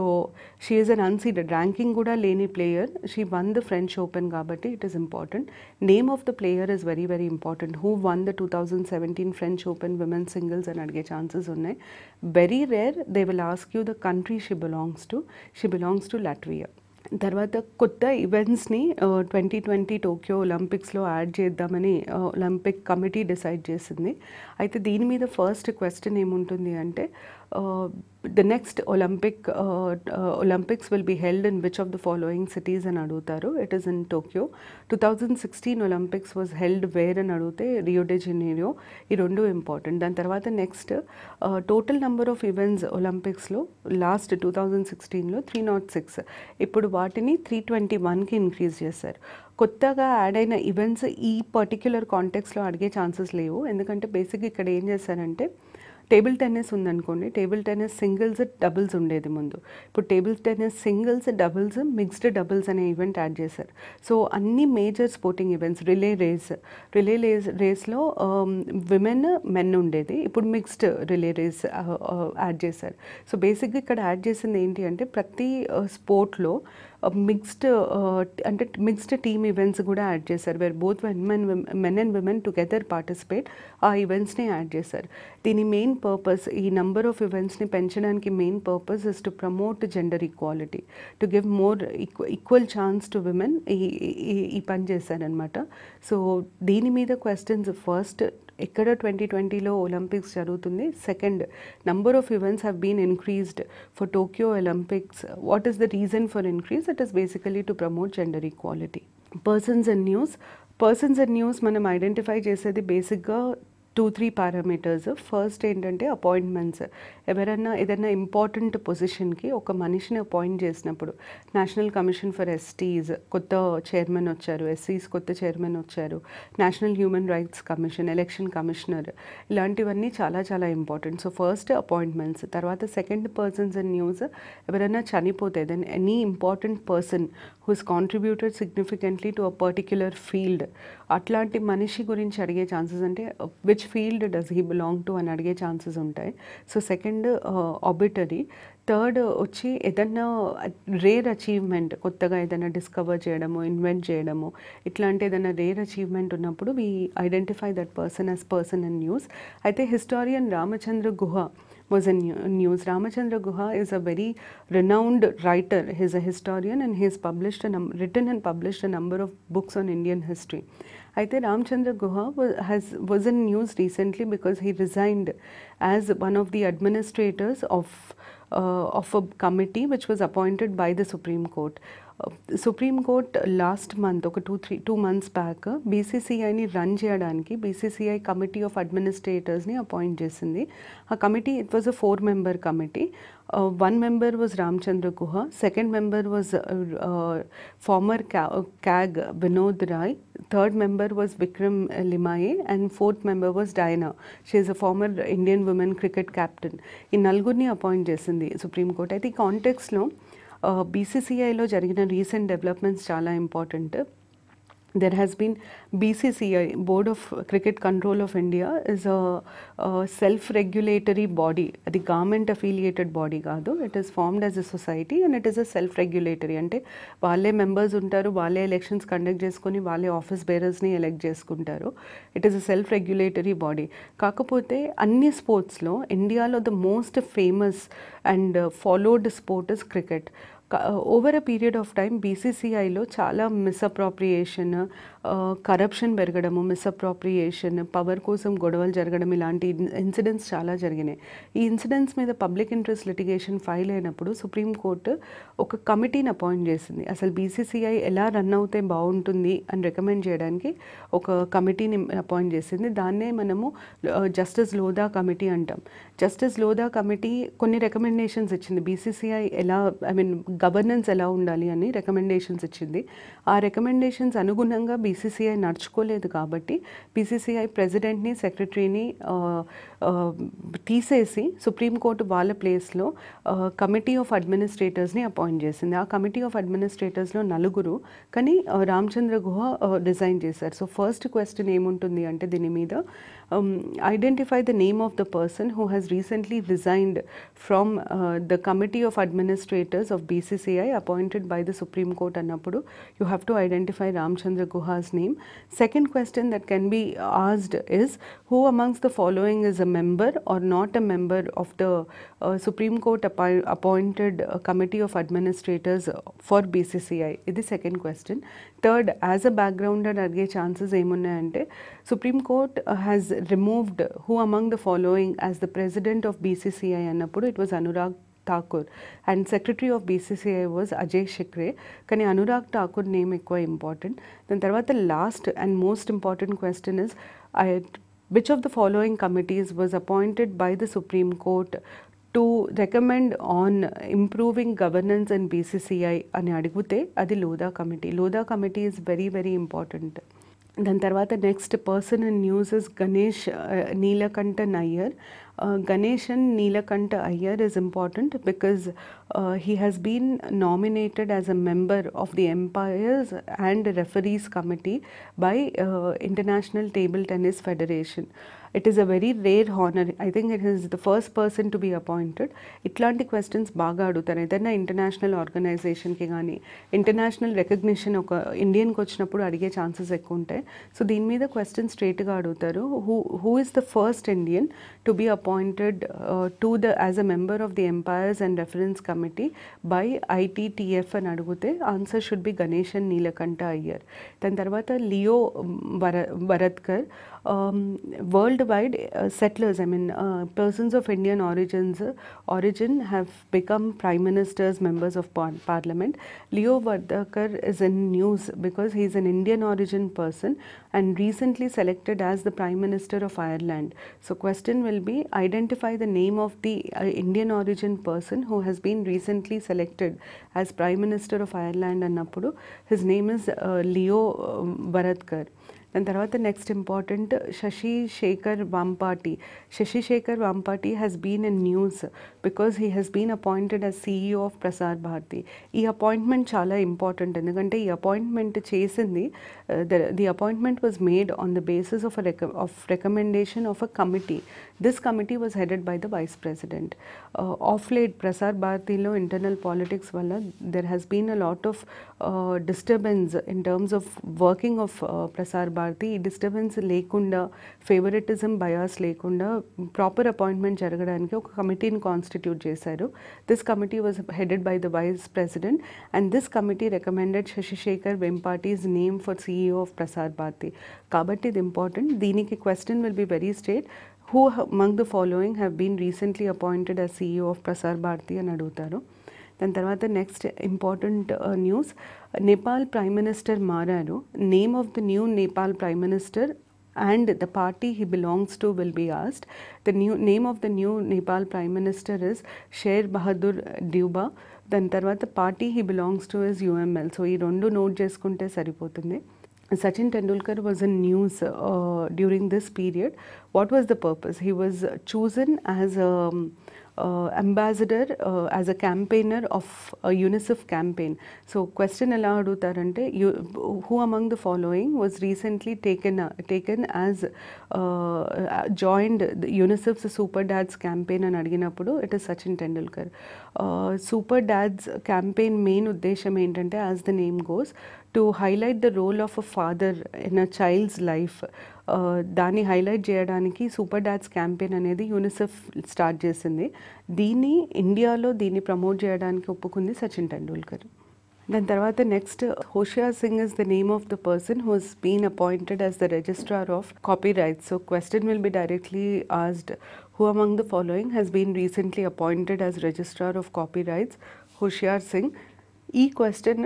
she is an unseeded, ranking కూడా లేని player. She won the French Open కాబట్టి it is important. Name of the player is very very important. Who won the 2017 French open women singles అని అడిగే ఛాన్సెస్ ఉన్నాయి. Very rare they will ask you the country she belongs to Latvia. తర్వాత కొత్త ఈవెంట్స్ని 2020 టోక్యో ఒలింపిక్స్లో యాడ్ చేద్దామని ఒలింపిక్ కమిటీ డిసైడ్ చేసింది. అయితే దీని మీద ఫస్ట్ క్వశ్చన్ ఏముంటుంది అంటే the next Olympics will be held in which of the following cities అని అడుగుతారు. It is in Tokyo. 2016 Olympics was held where అని అడిగితే రియో డే జనీరో. ఈ రెండు ఇంపార్టెంట్. దాని తర్వాత next total number of events ఒలింపిక్స్లో లాస్ట్ 2016లో 306, ఇప్పుడు వాటిని 321కి ఇంక్రీజ్ చేశారు. కొత్తగా యాడ్ అయిన ఈవెంట్స్ ఈ పర్టిక్యులర్ కాంటెక్స్లో అడిగే ఛాన్సెస్ లేవు. ఎందుకంటే బేసిక్గా ఇక్కడ ఏం చేశారంటే టేబుల్ టెన్నిస్ ఉందనుకోండి, టేబుల్ టెన్నిస్ సింగిల్స్ డబుల్స్ ఉండేది ముందు. ఇప్పుడు table tennis singles doubles mixed doubles అనే ఈవెంట్ యాడ్ చేశారు. సో అన్ని మేజర్ స్పోర్టింగ్ ఈవెంట్స్, రిలే రేస్లో విమెన్ మెన్ ఉండేది, ఇప్పుడు మిక్స్డ్ రిలే రేస్ యాడ్ చేశారు. సో బేసిక్గా ఇక్కడ యాడ్ చేసింది ఏంటి అంటే ప్రతి స్పోర్ట్లో మిక్స్డ్ టీమ్ ఈవెంట్స్ కూడా యాడ్ చేశారు, where both men and women together participate. ఆ ఈవెంట్స్ని యాడ్ చేశారు. దీని మెయిన్ పర్పస్, ఈ నెంబర్ ఆఫ్ ఈవెంట్స్ని పెంచడానికి main purpose is to promote gender equality, to give more equal chance to women. ఈ పని చేశారనమాట. సో దీని మీద క్వశ్చన్స్ ఫస్ట్ ఎక్కడ 2020లో ఒలింపిక్స్ జరుగుతుంది, second number of events have been increased for Tokyo Olympics. What is the reason for increase? It is basically to promote gender equality. Persons and news మనం ఐడెంటిఫై చేసేది బేసిక్గా 2-3 పారామీటర్స్. ఫస్ట్ ఏంటంటే అపాయింట్మెంట్స్. ఎవరైనా ఏదైనా ఇంపార్టెంట్ పొజిషన్కి ఒక మనిషిని అపాయింట్ చేసినప్పుడు, నేషనల్ కమిషన్ ఫర్ ఎస్టీస్ కొత్త చైర్మన్ వచ్చారు, ఎస్సీస్ కొత్త చైర్మన్ వచ్చారు, national human rights commission, election commissioner, ఇలాంటివన్నీ చాలా చాలా ఇంపార్టెంట్. So first appointments. తర్వాత సెకండ్ పర్సన్స్ ఇన్ న్యూస్. ఎవరైనా చనిపోతే then any important person who's contributed significantly to a particular field, అట్లాంటి మనిషి గురించి అడిగే ఛాన్సెస్, అంటే which field does he belong to అని అడిగే ఛాన్సెస్ ఉంటాయి. So second ఆబిటరీ. థర్డ్ వచ్చి ఏదన్నా రేర్ అచీవ్మెంట్, కొత్తగా ఏదైనా డిస్కవర్ చేయడము, ఇన్వెంట్ చేయడము, ఇట్లాంటి ఏదైనా రేర్ అచీవ్మెంట్ ఉన్నప్పుడు we identify that person as person in news. అయితే హిస్టారియన్ రామచంద్ర గుహ was in news. Ramachandra Guha is a very renowned writer. He is a historian and he has published written and published a number of books on Indian history. Aithe Ramachandra Guha was in news recently because he resigned as one of the administrators of a committee which was appointed by the Supreme Court. Supreme court last month ఒక 2 months బ్యాక్ బీసీసీఐని రన్ చేయడానికి బీసీసీఐ కమిటీ ఆఫ్ అడ్మినిస్ట్రేటర్స్ని అపాయింట్ చేసింది. ఆ committee, it was a 4-member committee. 1 member was Ramchandra Guha, 2nd member was former CAG Vinod Rai, 3rd member was Vikram Limaye, and 4th member was Diana. She is a former Indian women cricket captain. ఈ నలుగురిని అపాయింట్ చేసింది సుప్రీం కోర్ట్. అయితే ఈ కాంటెక్స్లో బీసీసీఐలో జరిగిన రీసెంట్ డెవలప్మెంట్స్ చాలా important. There has been BCCI, Board of Cricket Control of India, is a self-regulatory body. అది government affiliated body కాదు. It is formed as a society and it is a self-regulatory. అంటే వాళ్ళే మెంబర్స్ ఉంటారు, వాళ్ళే ఎలక్షన్స్ కండక్ట్ చేసుకొని వాళ్ళే ఆఫీస్ బేరర్స్ని ఎలెక్ట్ చేసుకుంటారు. It is a self regulatory body. కాకపోతే అన్ని స్పోర్ట్స్లో ఇండియాలో the most famous and followed sport is cricket. Over a period of time బీసీసీఐలో చాలా మిస్అప్రాప్రియేషన్, కరప్షన్ పెరగడము, మిస్అప్రాప్రియేషన్, పవర్ కోసం గొడవలు జరగడం, ఇలాంటి ఇన్సిడెంట్స్ చాలా జరిగినాయి. ఈ ఇన్సిడెంట్స్ మీద పబ్లిక్ ఇంట్రెస్ట్ లిటిగేషన్ ఫైల్ అయినప్పుడు సుప్రీంకోర్టు ఒక కమిటీని అపాయింట్ చేసింది. అసలు బీసీసీఐ ఎలా రన్ అవుతే బాగుంటుంది అని రికమెండ్ చేయడానికి ఒక కమిటీని అపాయింట్ చేసింది. దాన్నే మనము జస్టిస్ లోధా కమిటీ అంటాం. జస్టిస్ లోధా కమిటీ కొన్ని రికమెండేషన్స్ ఇచ్చింది. బీసీసీఐ ఎలా, గవర్నెన్స్ ఎలా ఉండాలి అని రికమెండేషన్స్ ఇచ్చింది. ఆ రికమెండేషన్స్ అనుగుణంగా బీసీసీఐ నడుచుకోలేదు కాబట్టి బీసీసీఐ ప్రెసిడెంట్ని, సెక్రటరీని తీసేసి సుప్రీంకోర్టు వాళ్ళ ప్లేస్లో కమిటీ ఆఫ్ అడ్మినిస్ట్రేటర్స్ని అపాయింట్ చేసింది. ఆ కమిటీ ఆఫ్ అడ్మినిస్ట్రేటర్స్లో 4, కానీ రామచంద్ర గుహ రిజైన్ చేశారు. సో ఫస్ట్ క్వశ్చన్ ఏముంటుంది అంటే దీని మీద, identify the name of the person who has recently resigned from the committee of administrators of BCCI appointed by the Supreme Court అన్నప్పుడు you have to identify Ramchandra Guha's name. Second question that can be asked is, who amongst the following is a member or not a member of the Supreme Court appointed Committee of Administrators for BCCI? ఇది second question. Third, as a backgrounder అడిగే chances ఏమున్నాయంటే, Supreme Court has removed who among the following as the president of BCCI అన్నప్పుడు it was Anurag Thakur and secretary of BCCI was Ajay Shikre. కానీ అనురాగ్ ఠాకూర్ నేమ్ ఎక్కువ ఇంపార్టెంట్. దాని తర్వాత last and most important question is, which of the following committees was appointed by the Supreme Court to recommend on improving governance in BCCI అని అడిగితే అది Lodha committee. Lodha committee is very very important. దాని తర్వాత next person in news is Ganesh Neelakanta Nayyar. Ganeshan Neelakanta Iyer is important because he has been nominated as a member of the Umpires and Referees Committee by International Table Tennis Federation. It is a very rare honor. I think it is the first person to be appointed. ఇట్లాంటి క్వశ్చన్స్ బాగా అడుగుతారు. ఏదైనా ఇంటర్నేషనల్ ఆర్గనైజేషన్కి కానీ ఇంటర్నేషనల్ రికగ్నిషన్ ఒక ఇండియన్కి వచ్చినప్పుడు అడిగే ఛాన్సెస్ ఎక్కువ ఉంటాయి. సో దీని మీద క్వశ్చన్ స్ట్రేట్గా అడుగుతారు. Who is the first Indian to be appointed as a member of the Empires and Reference Committee by ITTF అని అడిగితే answer should be Ganeshan Neelakanta Iyer. దాని తర్వాత Leo Varadkar. World wide settlers, I mean persons of Indian origin have become prime ministers, members of parliament. Leo Varadkar is in news because he is an Indian origin person and recently selected as the prime minister of Ireland. So question will be, identify the name of the Indian origin person who has been recently selected as prime minister of Ireland అన్నప్పుడు his name is Leo Varadkar. దాని తర్వాత next important Shashi Shekhar Vempati. Shashi Shekhar Vempati has been in news because he has been appointed as CEO of Prasar Bharati. ఈ అపాయింట్మెంట్ చాలా ఇంపార్టెంట్, ఎందుకంటే ఈ అపాయింట్మెంట్ చేసింది the appointment was made on the basis of recommendation of a committee. This committee was headed by the vice president. Of late Prasar భారతిలో ఇంటర్నల్ పాలిటిక్స్ వల్ల there has been a lot of disturbance in terms of working of Prasar Bharati. ఈ డిస్టర్బెన్స్ లేకుండా, ఫేవరెటిజం బయాస్ లేకుండా ప్రాపర్ అపాయింట్మెంట్ జరగడానికి ఒక కమిటీని కాన్స్టిట్యూట్ చేశారు. This committee was headed by the vice president and this committee recommended Shashishekhar Vempati's name for CEO of Prasar Bharati. కాబట్టి ఇది ఇంపార్టెంట్. దీనికి question will be very straight. Who among the following have been recently appointed as CEO of Prasar Bharati అని అడుగుతారు. దాని తర్వాత next important news, Nepal prime minister మారారు. Name of the new Nepal prime minister and the party he belongs to will be asked. The new name of the new Nepal Prime Minister is Sher Bahadur Deuba. దాని తర్వాత party he belongs to is UML. So ఈ రెండు నోట్ చేసుకుంటే సరిపోతుంది. Sachin Tendulkar was in news during this period. What was the purpose? He was chosen as a ambassador, as a campaigner of a UNICEF campaign. So question ela adutarante, who among the following was recently taken as joined the UNICEF's Super Dads campaign అని అడిగినప్పుడు it is Sachin Tendulkar. Super Dads campaign main ఉద్దేశం ఏంటంటే, as the name goes, to highlight the role of a father in a child's life. దాన్ని హైలైట్ చేయడానికి సూపర్ డాడ్స్ క్యాంపెయిన్ అనేది యూనిసెఫ్ స్టార్ట్ చేసింది. ఇండియాలో దీన్ని ప్రమోట్ చేయడానికి ఒప్పుకుంది సచిన్ టెండూల్కర్. దాని తర్వాత next, Hoshiyar Singh is the name of the person who has been appointed as the registrar of copyrights. So question will be directly asked, who among the following has been recently appointed as registrar of copyrights? Hoshiyar Singh. ఈ క్వశ్చన్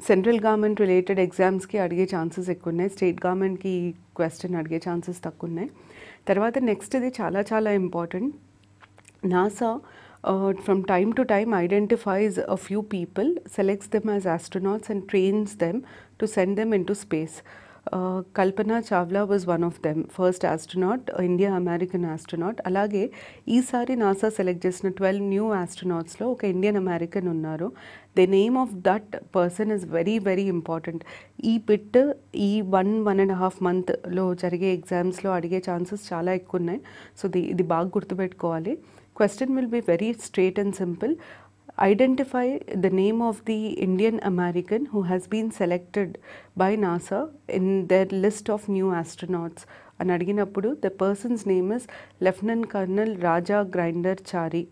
సెంట్రల్ గవర్నమెంట్ రిలేటెడ్ ఎగ్జామ్స్కి అడిగే ఛాన్సెస్ ఎక్కువ ఉన్నాయి, స్టేట్ గవర్నమెంట్కి ఈ క్వశ్చన్ అడిగే ఛాన్సెస్ తక్కువ ఉన్నాయి. తర్వాత నెక్స్ట్, ఇది చాలా చాలా important. NASA from time to time identifies a few people, selects them as astronauts and trains them to send them into space. Kalpana Chawla was one of them, first astronaut, India American astronaut. అలాగే ఈసారి నాసా సెలెక్ట్ చేసిన 12 న్యూ ఆస్ట్రోనాట్స్లో ఒక ఇండియన్ అమెరికన్ ఉన్నారు. The name of that person is very very important. ఈ బిట్ ఈ 1.5 monthలో జరిగే ఎగ్జామ్స్లో అడిగే ఛాన్సెస్ చాలా ఎక్కువ ఉన్నాయి. సో ఇది బాగా గుర్తుపెట్టుకోవాలి. Question will be very straight and simple. Identify the name of the Indian American who has been selected by NASA in their list of new astronauts. అని అడిగినప్పుడు the person's name is Lieutenant Colonel Raja Grinder Chari.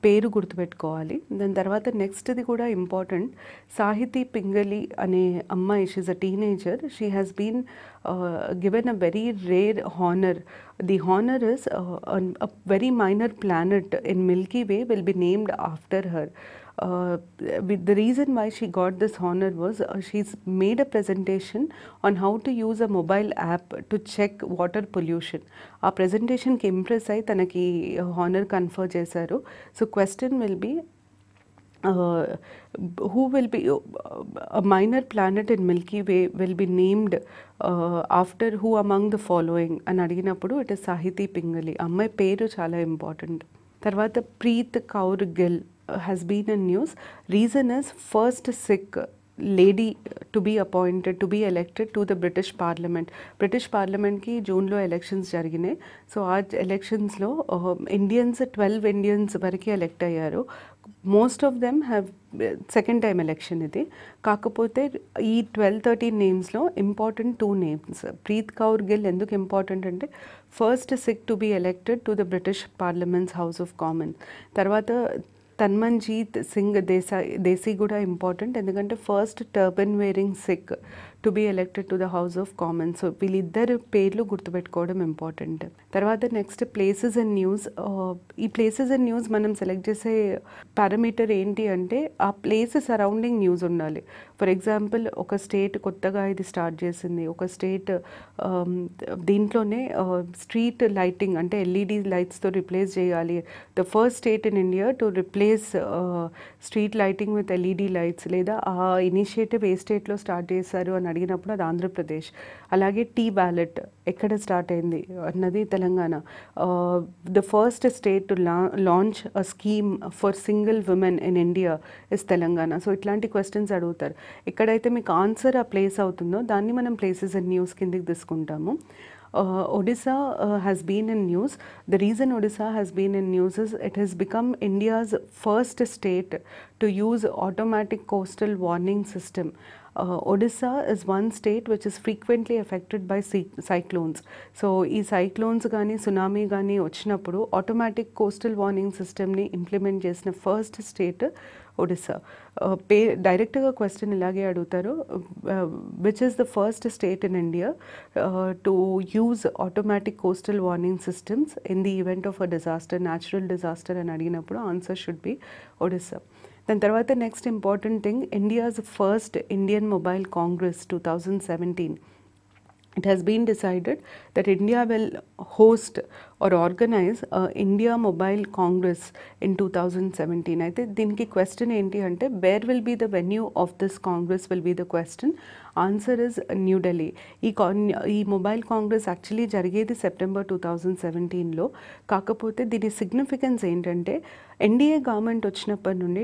పేరు గుర్తుపెట్టుకోవాలి. దాని తర్వాత నెక్స్ట్ది కూడా ఇంపార్టెంట్. సాహితీ పింగళి అనే అమ్మాయి, she's a teenager. She has been given a very rare honour. The honour is a very minor planet in Milky Way will be named after her. The reason why she got this honor was she's made a presentation on how to use a mobile app to check water pollution. ఆ ప్రెజెంటేషన్కి ఇంప్రెస్ అయి తనకి హానర్ కన్ఫర్ చేశారు. So question will B, who will be a minor planet in Milky Way will be named after who among the following అని అడిగినప్పుడు ఇట్ ఇస్ సాహితీ పింగళి. అమ్మాయి పేరు చాలా ఇంపార్టెంట్. తర్వాత Preet Kaur Gill has been in news. Reason is first Sikh lady to be appointed, to be elected to the British Parliament. British Parliament ki June lo elections jarigine. So aaj elections lo Indians 12 Indians variki elect ayyaru. Most of them have second time election ఇది. కాకపోతే ఈ 12-13 నేమ్స్లో ఇంపార్టెంట్ 2 నేమ్స్. ప్రీత్ కౌర్ గిల్ ఎందుకు ఇంపార్టెంట్ అంటే first Sikh to be elected to the British parliament's house of common. తర్వాత తన్మన్జీత్ సింగ్ దేశీ కూడా ఇంపార్టెంట్, ఎందుకంటే first turban wearing Sikh to be elected to the house of common. So వీళ్ళిద్దరు పేర్లు గుర్తుపెట్టుకోవడం ఇంపార్టెంట్. తర్వాత నెక్స్ట్ ప్లేసెస్ అండ్ న్యూస్. ఈ ప్లేసెస్ అండ్ న్యూస్ మనం సెలెక్ట్ చేసే పారామీటర్ ఏంటి అంటే ఆ ప్లేస్ సరౌండింగ్ న్యూస్ ఉండాలి. ఫర్ ఎగ్జాంపుల్ ఒక స్టేట్ కొత్తగా ఇది స్టార్ట్ చేసింది, ఒక స్టేట్ దీంట్లోనే స్ట్రీట్ లైటింగ్ అంటే ఎల్ఈడి లైట్స్తో రిప్లేస్ చేయాలి, the first state in India to replace street lighting with LED lights, లేదా ఆ ఇనిషియేటివ్ ఏ స్టేట్లో స్టార్ట్ చేశారు అని అడిగినప్పుడు అది ఆంధ్రప్రదేశ్. అలాగే టీ బ్యాలెట్ ఎక్కడ స్టార్ట్ అయింది అన్నది Telangana. The first state to launch a scheme for single women in India is Telangana. So ఇట్లాంటి క్వశ్చన్స్ అడుగుతారు. ఎక్కడైతే మీకు ఆన్సర్ ఆ ప్లేస్ అవుతుందో దాన్ని మనం ప్లేసెస్ అండ్ న్యూస్ కిందకి తీసుకుంటాము. Odisha has been in news. The reason Odisha has been in news is it has become India's first state to use automatic coastal warning system. Odisha is one state which is frequently affected by cyclones. So ఈ cyclones కానీ సునామీ కానీ వచ్చినప్పుడు ఆటోమేటిక్ కోస్టల్ వార్నింగ్ సిస్టమ్ని ఇంప్లిమెంట్ చేసిన ఫస్ట్ స్టేట్ ఒడిస్సా. డైరెక్ట్గా క్వశ్చన్ ఇలాగే అడుగుతారు, which is the first state in India to use automatic coastal warning systems in the event of a disaster, natural disaster అని అడిగినప్పుడు ఆన్సర్ షుడ్ బి ఒడిస్సా. దాని తర్వాత next important thing, India's first Indian mobile Congress 2017. It has been decided that India will host or organize India Mobile Congress in 2017. అయితే దీనికి క్వశ్చన్ ఏంటి అంటే where will be the venue of this congress will be the question. Answer is new Delhi. ఈ మొబైల్ కాంగ్రెస్ యాక్చువల్లీ జరిగేది సెప్టెంబర్ 2017లో. కాకపోతే దీని సిగ్నిఫికెన్స్ ఏంటంటే ఎన్డీఏ గవర్నమెంట్ వచ్చినప్పటి నుండి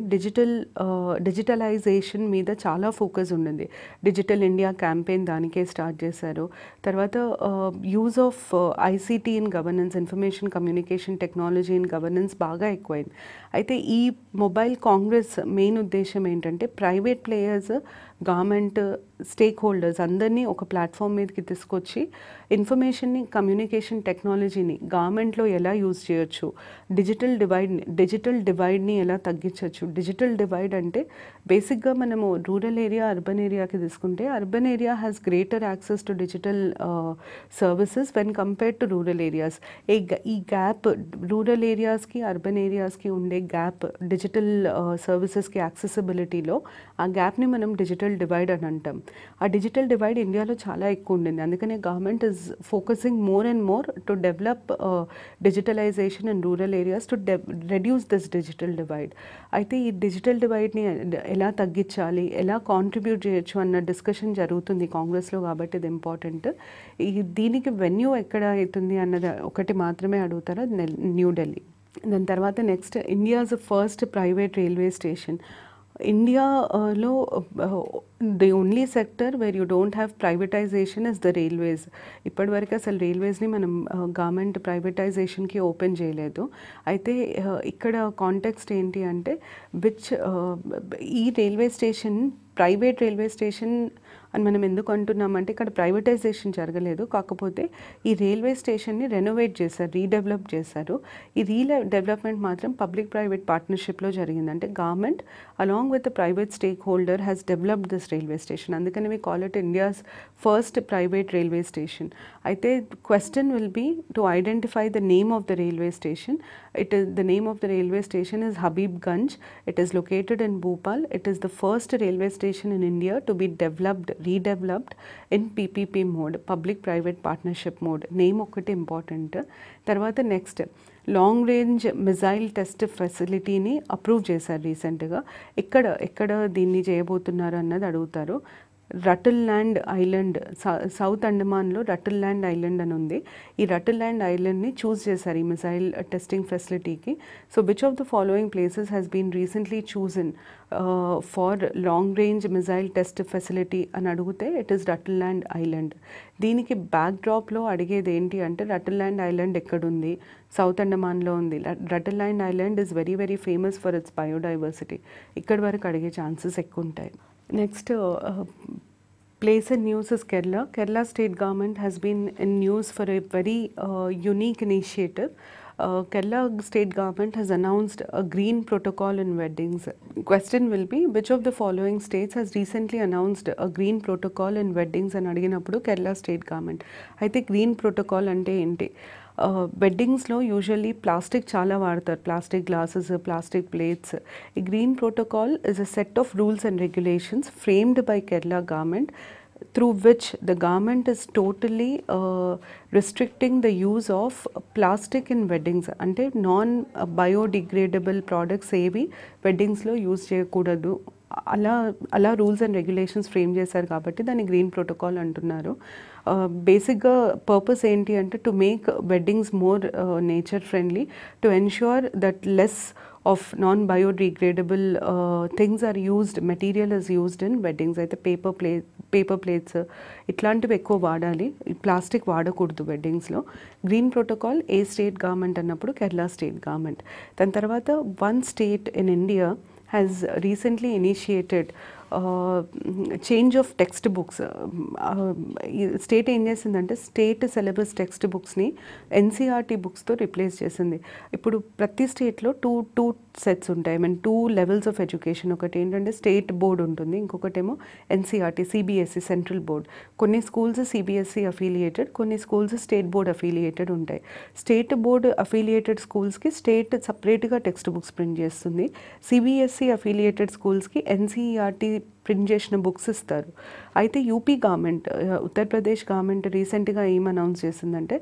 డిజిటలైజేషన్ మీద చాలా ఫోకస్ ఉండింది. డిజిటల్ ఇండియా క్యాంపెయిన్ దానికే స్టార్ట్ చేశారు. తర్వాత use of ICT in governance, information communication technology in governance బాగా ఎక్కువైంది. అయితే ఈ మొబైల్ కాంగ్రెస్ మెయిన్ ఉద్దేశం ఏంటంటే private players, government, stake holders అందరినీ ఒక ప్లాట్ఫామ్ మీదకి తీసుకొచ్చి ఇన్ఫర్మేషన్ని, కమ్యూనికేషన్ టెక్నాలజీని గవర్నమెంట్లో ఎలా యూజ్ చేయొచ్చు, డిజిటల్ డివైడ్ని ఎలా తగ్గించవచ్చు. డిజిటల్ డివైడ్ అంటే బేసిక్గా మనము రూరల్ ఏరియా, అర్బన్ ఏరియాకి తీసుకుంటే urban area has greater access to digital services when compared to rural areas. ఈ గ్యాప్ రూరల్ ఏరియాస్కి, అర్బన్ ఏరియాస్కి ఉండే గ్యాప్ డిజిటల్ సర్వీసెస్కి యాక్సెసిబిలిటీలో, ఆ గ్యాప్ని మనం డిజిటల్ డివైడ్ అని అంటాం. ఆ డిజిటల్ డివైడ్ ఇండియాలో చాలా ఎక్కువ ఉండింది. అందుకనే government is focusing more and more to develop digitalization in rural areas to reduce this digital divide. అయితే ఈ డిజిటల్ డివైడ్ని ఎలా తగ్గించాలి, ఎలా కాంట్రిబ్యూట్ చేయొచ్చు అన్న డిస్కషన్ జరుగుతుంది కాంగ్రెస్లో. కాబట్టి ఇది ఇంపార్టెంట్. దీనికి వెన్యూ ఎక్కడ అవుతుంది అన్నది ఒకటి మాత్రమే అడుగుతారు, న్యూఢిల్లీ. దాని తర్వాత next India's first private railway station. ఇండియాలో the only sector where you don't have privatisation is the railways. ఇప్పటివరకు అసలు రైల్వేస్ని మనం గవర్నమెంట్ ప్రైవేటైజేషన్కి ఓపెన్ చేయలేదు. అయితే ఇక్కడ కాంటెక్స్ట్ ఏంటి అంటే ఈ railway station private railway station అని మనం ఎందుకు అంటున్నామంటే ఇక్కడ ప్రైవేటైజేషన్ జరగలేదు. కాకపోతే ఈ రైల్వే స్టేషన్ని రెనోవేట్ చేశారు, రీడెవలప్ చేశారు. ఈ రీడెవలప్మెంట్ మాత్రం పబ్లిక్ ప్రైవేట్ పార్ట్నర్షిప్లో జరిగింది. అంటే government along with the private stake holder has developed this railway station. అందుకని we call it India's first private railway station. అయితే question will be to identify the name of the railway station. The name of the railway station is Habibganj. It is located in Bhopal. It is the first railway station in India to be redeveloped in PPP mode, public private partnership mode. Name ఒకటి ఇంపార్టెంట్. తర్వాత next long range missile test ఫెసిలిటీని అప్రూవ్ చేశారు రీసెంట్గా. ఎక్కడ దీన్ని చేయబోతున్నారు అన్నది అడుగుతారు. రటిల్ ల్యాండ్ ఐలాండ్, సౌత్ అండమాన్లో రటిల్ ల్యాండ్ ఐలాండ్ అని ఉంది. ఈ రటిల్ ల్యాండ్ ఐలాండ్ని చూస్ చేశారు ఈ మిసైల్ టెస్టింగ్ ఫెసిలిటీకి. So which of the following places has been recently chosen for long range missile test facility అని అడిగితే it is Rutland island. దీనికి బ్యాక్ డ్రాప్లో అడిగేది ఏంటి అంటే రటిల్ ల్యాండ్ ఐలాండ్ ఎక్కడుంది, సౌత్ అండమాన్లో ఉంది. Rutland island is very very famous for its biodiversity. ఇక్కడి వరకు అడిగే ఛాన్సెస్ ఎక్కువ ఉంటాయి. Next place in news is Kerala. Kerala state government has been in news for a very unique initiative. Kerala state government has announced a green protocol in weddings. Question will be, which of the following states has recently announced a green protocol in weddings అని అడిగినప్పుడు Kerala state government. అయితే గ్రీన్ ప్రోటోకాల్ అంటే ఏంటి? వెడ్డింగ్స్లో యూజువల్లీ ప్లాస్టిక్ చాలా వాడతారు, ప్లాస్టిక్ గ్లాసెస్, ప్లాస్టిక్ ప్లేట్స్. ఈ green protocol is a set of rules and regulations framed by Kerala government through which the government is totally restricting the use of plastic in weddings. అంటే నాన్ బయోడిగ్రేడబుల్ ప్రోడక్ట్స్ ఏవి వెడ్డింగ్స్లో యూజ్ చేయకూడదు అలా రూల్స్ అండ్ రెగ్యులేషన్స్ ఫ్రేమ్ చేశారు కాబట్టి దాన్ని గ్రీన్ ప్రోటోకాల్ అంటున్నారు. బేసిక్గా పర్పస్ ఏంటి అంటే to make weddings more nature friendly, to ensure that less of non-biodegradable things are used, material is used in weddings. అయితే పేపర్ ప్లేట్స్ ఇట్లాంటివి ఎక్కువ వాడాలి, ప్లాస్టిక్ వాడకూడదు వెడ్డింగ్స్లో. గ్రీన్ ప్రోటోకాల్ ఏ స్టేట్ గవర్నమెంట్ అన్నప్పుడు కేరళ స్టేట్ గవర్నమెంట్. దాని తర్వాత one state in India has recently initiated change of text books. State ఏం చేసిందంటే స్టేట్ సిలబస్ టెక్స్ట్ బుక్స్ని ఎన్సీఆర్టీ బుక్స్తో రిప్లేస్ చేసింది. ఇప్పుడు ప్రతి స్టేట్లో టూ సెట్స్ ఉంటాయి, టూ లెవెల్స్ ఆఫ్ ఎడ్యుకేషన్. ఒకటి ఏంటంటే స్టేట్ బోర్డ్ ఉంటుంది, ఇంకొకటేమో ఎన్సీఆర్టీ సిబిఎస్ఈ సెంట్రల్ బోర్డ్. కొన్ని స్కూల్స్ సిబిఎస్ఈ అఫిలియేటెడ్, కొన్ని స్కూల్స్ స్టేట్ బోర్డ్ అఫిలియేటెడ్ ఉంటాయి. స్టేట్ బోర్డ్ అఫిలియేటెడ్ స్కూల్స్కి స్టేట్ సపరేట్గా టెక్స్ట్ బుక్స్ ప్రింట్ చేస్తుంది. సిబిఎస్ఈ అఫిలియేటెడ్ స్కూల్స్కి ఎన్సీఆర్టీ ప్రింట్ చేసిన బుక్స్ ఇస్తారు. అయితే యూపీ గవర్నమెంట్, ఉత్తరప్రదేశ్ గవర్నమెంట్ రీసెంట్గా ఏం అనౌన్స్ చేసిందంటే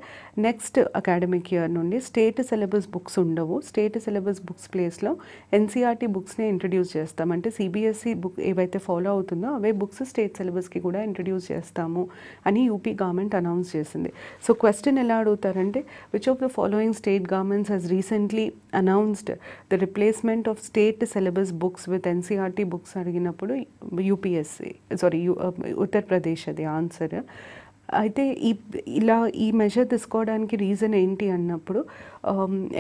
నెక్స్ట్ అకాడమిక్ ఇయర్ నుండి స్టేట్ సిలబస్ బుక్స్ ఉండవు, స్టేట్ సిలబస్ బుక్స్ ప్లేస్లో ఎన్సీఆర్టీ బుక్స్ని ఇంట్రడ్యూస్ చేస్తాం. అంటే సిబిఎస్ఈ బుక్ ఏవైతే ఫాలో అవుతుందో అవే బుక్స్ స్టేట్ సిలబస్కి కూడా ఇంట్రడ్యూస్ చేస్తాము అని యూపీ గవర్నమెంట్ అనౌన్స్ చేసింది. సో క్వశ్చన్ ఎలా అడుగుతారంటే which of the following state governments has recently announced the replacement of state syllabus books with NCERT books అడిగినప్పుడు యూపీఎస్సీ ఉత్తరప్రదేశ్ అది ఆన్సర్. అయితే ఈ మెజర్ తీసుకోవడానికి రీజన్ ఏంటి అన్నప్పుడు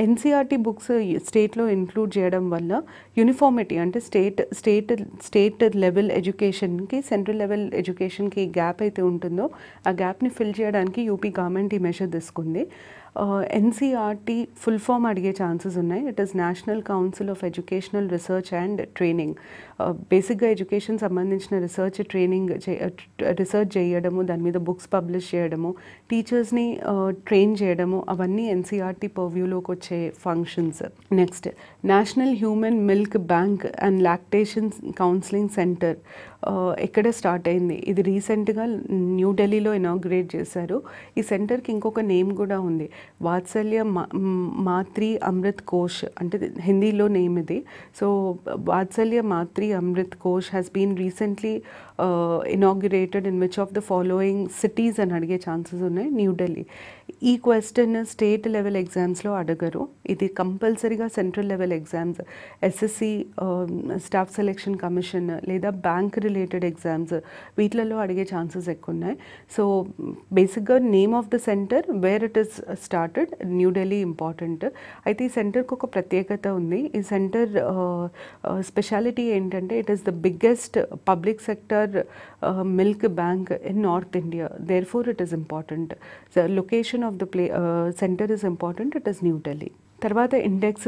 ఎన్సీఆర్టీ బుక్స్ స్టేట్లో ఇంక్లూడ్ చేయడం వల్ల యూనిఫార్మిటీ, అంటే స్టేట్ లెవెల్ ఎడ్యుకేషన్కి సెంట్రల్ లెవెల్ ఎడ్యుకేషన్కి గ్యాప్ అయితే ఉంటుందో ఆ గ్యాప్ని ఫిల్ చేయడానికి యూపీ గవర్నమెంట్ ఈ మెజర్ తీసుకుంది. ఎన్సీఆర్టీ ఫుల్ ఫామ్ అడిగే ఛాన్సెస్ ఉన్నాయి. It is national council of educational research and training. బేసిక్గా ఎడ్యుకేషన్ సంబంధించిన రీసెర్చ్ చేయడము, దాని మీద బుక్స్ పబ్లిష్ చేయడము, టీచర్స్ని ట్రైన్ చేయడము, అవన్నీ ఎన్సీఆర్టీ పర్వ్యూలోకి వచ్చే functions. Next national human milk bank and lactation counselling centre ఎక్కడ స్టార్ట్ అయింది? ఇది రీసెంట్గా న్యూఢిల్లీలో ఇనాగ్రేట్ చేశారు. ఈ సెంటర్కి ఇంకొక నేమ్ కూడా ఉంది, వాత్సల్య మాతృ అమృత్ కోష్, అంటే హిందీలో నేమ్ ఇది. So Vatsalya Matru Amrit Kosh has been recently inaugurated in which of the following cities అని అడిగే ఛాన్సెస్ ఉన్నాయి? న్యూఢిల్లీ. ఈ క్వశ్చన్ స్టేట్ లెవెల్ ఎగ్జామ్స్లో అడగరు, ఇది కంపల్సరీగా central level exams, SSC, staff selection commission లేదా బ్యాంక్ రిలేటెడ్ ఎగ్జామ్స్, వీటిలలో అడిగే ఛాన్సెస్ ఎక్కువ ఉన్నాయి. సో బేసిక్గా name of the centre, where it is started, New Delhi important. అయితే ఈ సెంటర్కి ఒక ప్రత్యేకత ఉంది. ఈ సెంటర్ స్పెషాలిటీ ఏంటంటే it is the biggest public sector milk bank in North India, therefore it is important. Location of the centre is important, it is New Delhi. తర్వాత ఇండెక్స్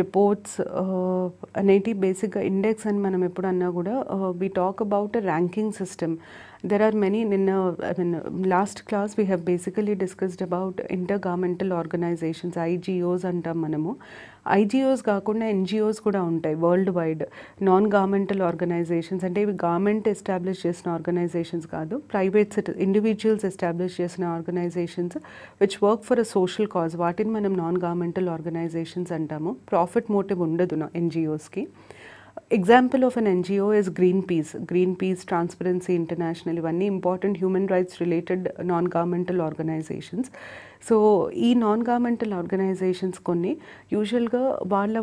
రిపోర్ట్స్ అనేటి బేసిక్గా ఇండెక్స్ అని మనం ఎప్పుడు అన్నా కూడా we talk about a ranking system. There are many, last class we have basically discussed about intergovernmental organizations, IGOs అంటాం మనము. IGOs కాకుండా NGOs కూడా ఉంటాయి world wide. Non governmental organisations అంటే ఇవి గవర్నమెంట్ ఎస్టాబ్లిష్ చేసిన ఆర్గనైజేషన్స్ కాదు, ప్రైవేట్ ఇండివిజువల్స్ ఎస్టాబ్లిష్ చేసిన organisations which work for a social cause, వాటిని మనం నాన్ గవర్నమెంటల్ ఆర్గనైజేషన్స్ అంటాము. ప్రాఫిట్ మోటివ్ ఉండదు NGOస్కి. Example of an NGO is Greenpeace, transparency international, ఇవన్నీ important human rights related non governmental organisations. So ఈ నాన్ గవర్నమెంటల్ ఆర్గనైజేషన్స్ కొన్ని యూజువల్గా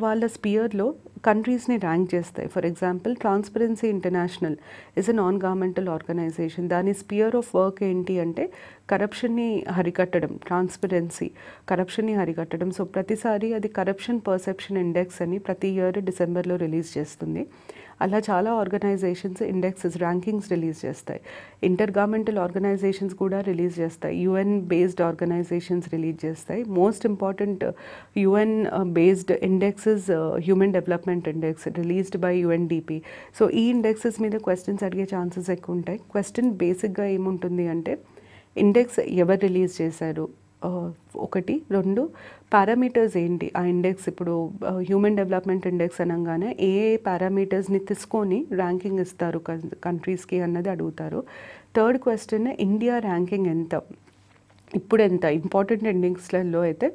వాళ్ళ స్పియర్లో కంట్రీస్ని ర్యాంక్ చేస్తాయి. For example transparency international is a non governmental organization. దాని స్పియర్ ఆఫ్ వర్క్ ఏంటి అంటే కరప్షన్ని హరికట్టడం, ట్రాన్స్పరెన్సీ కరప్షన్ని హరికట్టడం. సో ప్రతిసారి అది కరప్షన్ పర్సెప్షన్ ఇండెక్స్ అని ప్రతి ఇయర్ డిసెంబర్లో రిలీజ్ చేస్తుంది. అలా చాలా ఆర్గనైజేషన్స్ ఇండెక్సెస్, ర్యాంకింగ్స్ రిలీజ్ చేస్తాయి. ఇంటర్ గవర్నమెంటల్ ఆర్గనైజేషన్స్ కూడా రిలీజ్ చేస్తాయి. యుఎన్ బేస్డ్ ఆర్గనైజేషన్స్ రిలీజ్ చేస్తాయి. Most important UN based indexes human development index released by UNDP. So ఈ ఇండెక్సెస్ మీద క్వశ్చన్స్ అడిగే ఛాన్సెస్ ఎక్కువ ఉంటాయి. క్వశ్చన్ బేసిక్గా ఏముంటుంది అంటే ఇండెక్స్ ఎవరు రిలీజ్ చేశారు, ఒకటి. రెండు, పారామీటర్స్ ఏంటి ఆ ఇండెక్స్. ఇప్పుడు హ్యూమన్ డెవలప్మెంట్ ఇండెక్స్ అనగానే ఏ పారామీటర్స్ని తీసుకొని ర్యాంకింగ్ ఇస్తారు కంట్రీస్కి అన్నది అడుగుతారు. థర్డ్ క్వశ్చన్, ఇండియా ర్యాంకింగ్ ఎంత, ఇప్పుడు ఎంత. ఇంపార్టెంట్ ఇండెక్స్లలో అయితే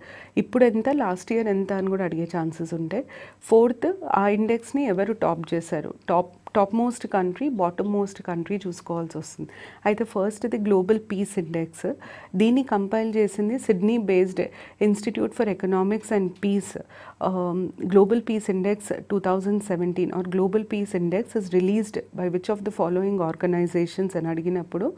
ఇప్పుడు ఎంత, లాస్ట్ ఇయర్ ఎంత అని కూడా అడిగే ఛాన్సెస్ ఉంటాయి. ఫోర్త్, ఆ ఇండెక్స్ని ఎవరు టాప్ చేశారు, top most country, bottom most country చూసుకోవాల్సి వస్తుంది. అయితే ఫస్ట్ది గ్లోబల్ పీస్ ఇండెక్స్. దీన్ని కంపైల్ చేసింది Sydney based institute for economics and peace. Global peace index 2017 or global peace index is released by which of the following organisations అని అడిగినప్పుడు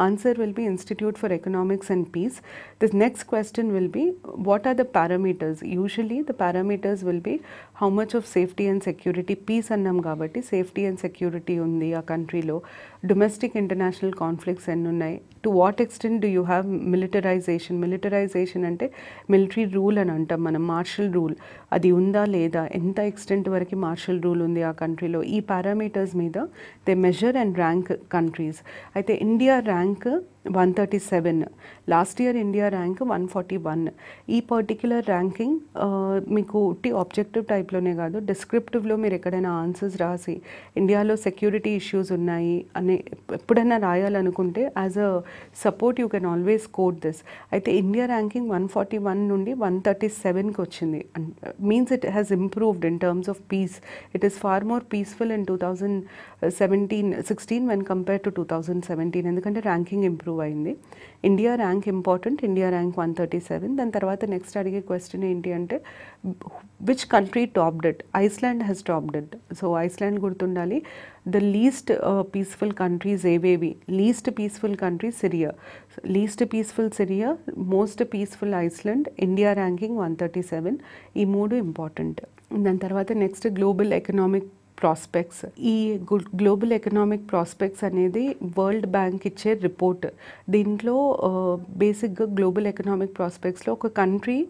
answer will be Institute for Economics and Peace. The next question will be what are the parameters. Usually the parameters will be how much of safety and security, peace annam kabatti safety and security undi aa country lo, domestic international conflicts ennu unnai, to what extent do you have militarization ante military rule అని అంటాం మనం, మార్షల్ రూల్ అది ఉందా లేదా, ఎంత ఎక్స్టెంట్ వరకు మార్షల్ రూల్ ఉంది ఆ కంట్రీలో. ఈ పారామీటర్స్ మీద they measure and rank countries. అయితే India rank 137, last year India rank 141. ఈ పర్టిక్యులర్ ర్యాంకింగ్ మీకు ఆబ్జెక్టివ్ టైప్లోనే కాదు, డిస్క్రిప్టివ్లో మీరు ఎక్కడైనా ఆన్సర్స్ రాసి ఇండియాలో సెక్యూరిటీ ఇష్యూస్ ఉన్నాయి అని ఎప్పుడైనా రాయాలనుకుంటే as a support you can always quote this. అయితే ఇండియా ర్యాంకింగ్ 141 నుండి 137కి వచ్చింది. Means it has improved in terms of peace. It is far more peaceful in 2016 when compare to 2017, ఎందుకంటే ర్యాంకింగ్ ఇంప్రూవ్ అయింది. India rank important, India rank 137. దాని తర్వాత నెక్స్ట్ అడిగే క్వశ్చన్ ఏంటి అంటే which country topped it. Iceland has topped it. So Iceland గుర్తుండాలి. ద లీస్ట్ పీస్ఫుల్ కంట్రీస్ ఏవేవి, least peaceful country Syria, least peaceful Syria, most peaceful Iceland, India ranking 137. ఈ మూడు ఇంపార్టెంట్. దాని తర్వాత నెక్స్ట్ గ్లోబల్ ఎకనామిక్ ప్రాస్పెక్ట్స్. ఈ గ్లోబల్ ఎకనామిక్ ప్రాస్పెక్ట్స్ అనేది వరల్డ్ బ్యాంక్ ఇచ్చే రిపోర్ట్. దీంట్లో బేసిక్గా గ్లోబల్ ఎకనామిక్ ప్రాస్పెక్ట్స్లో ఒక country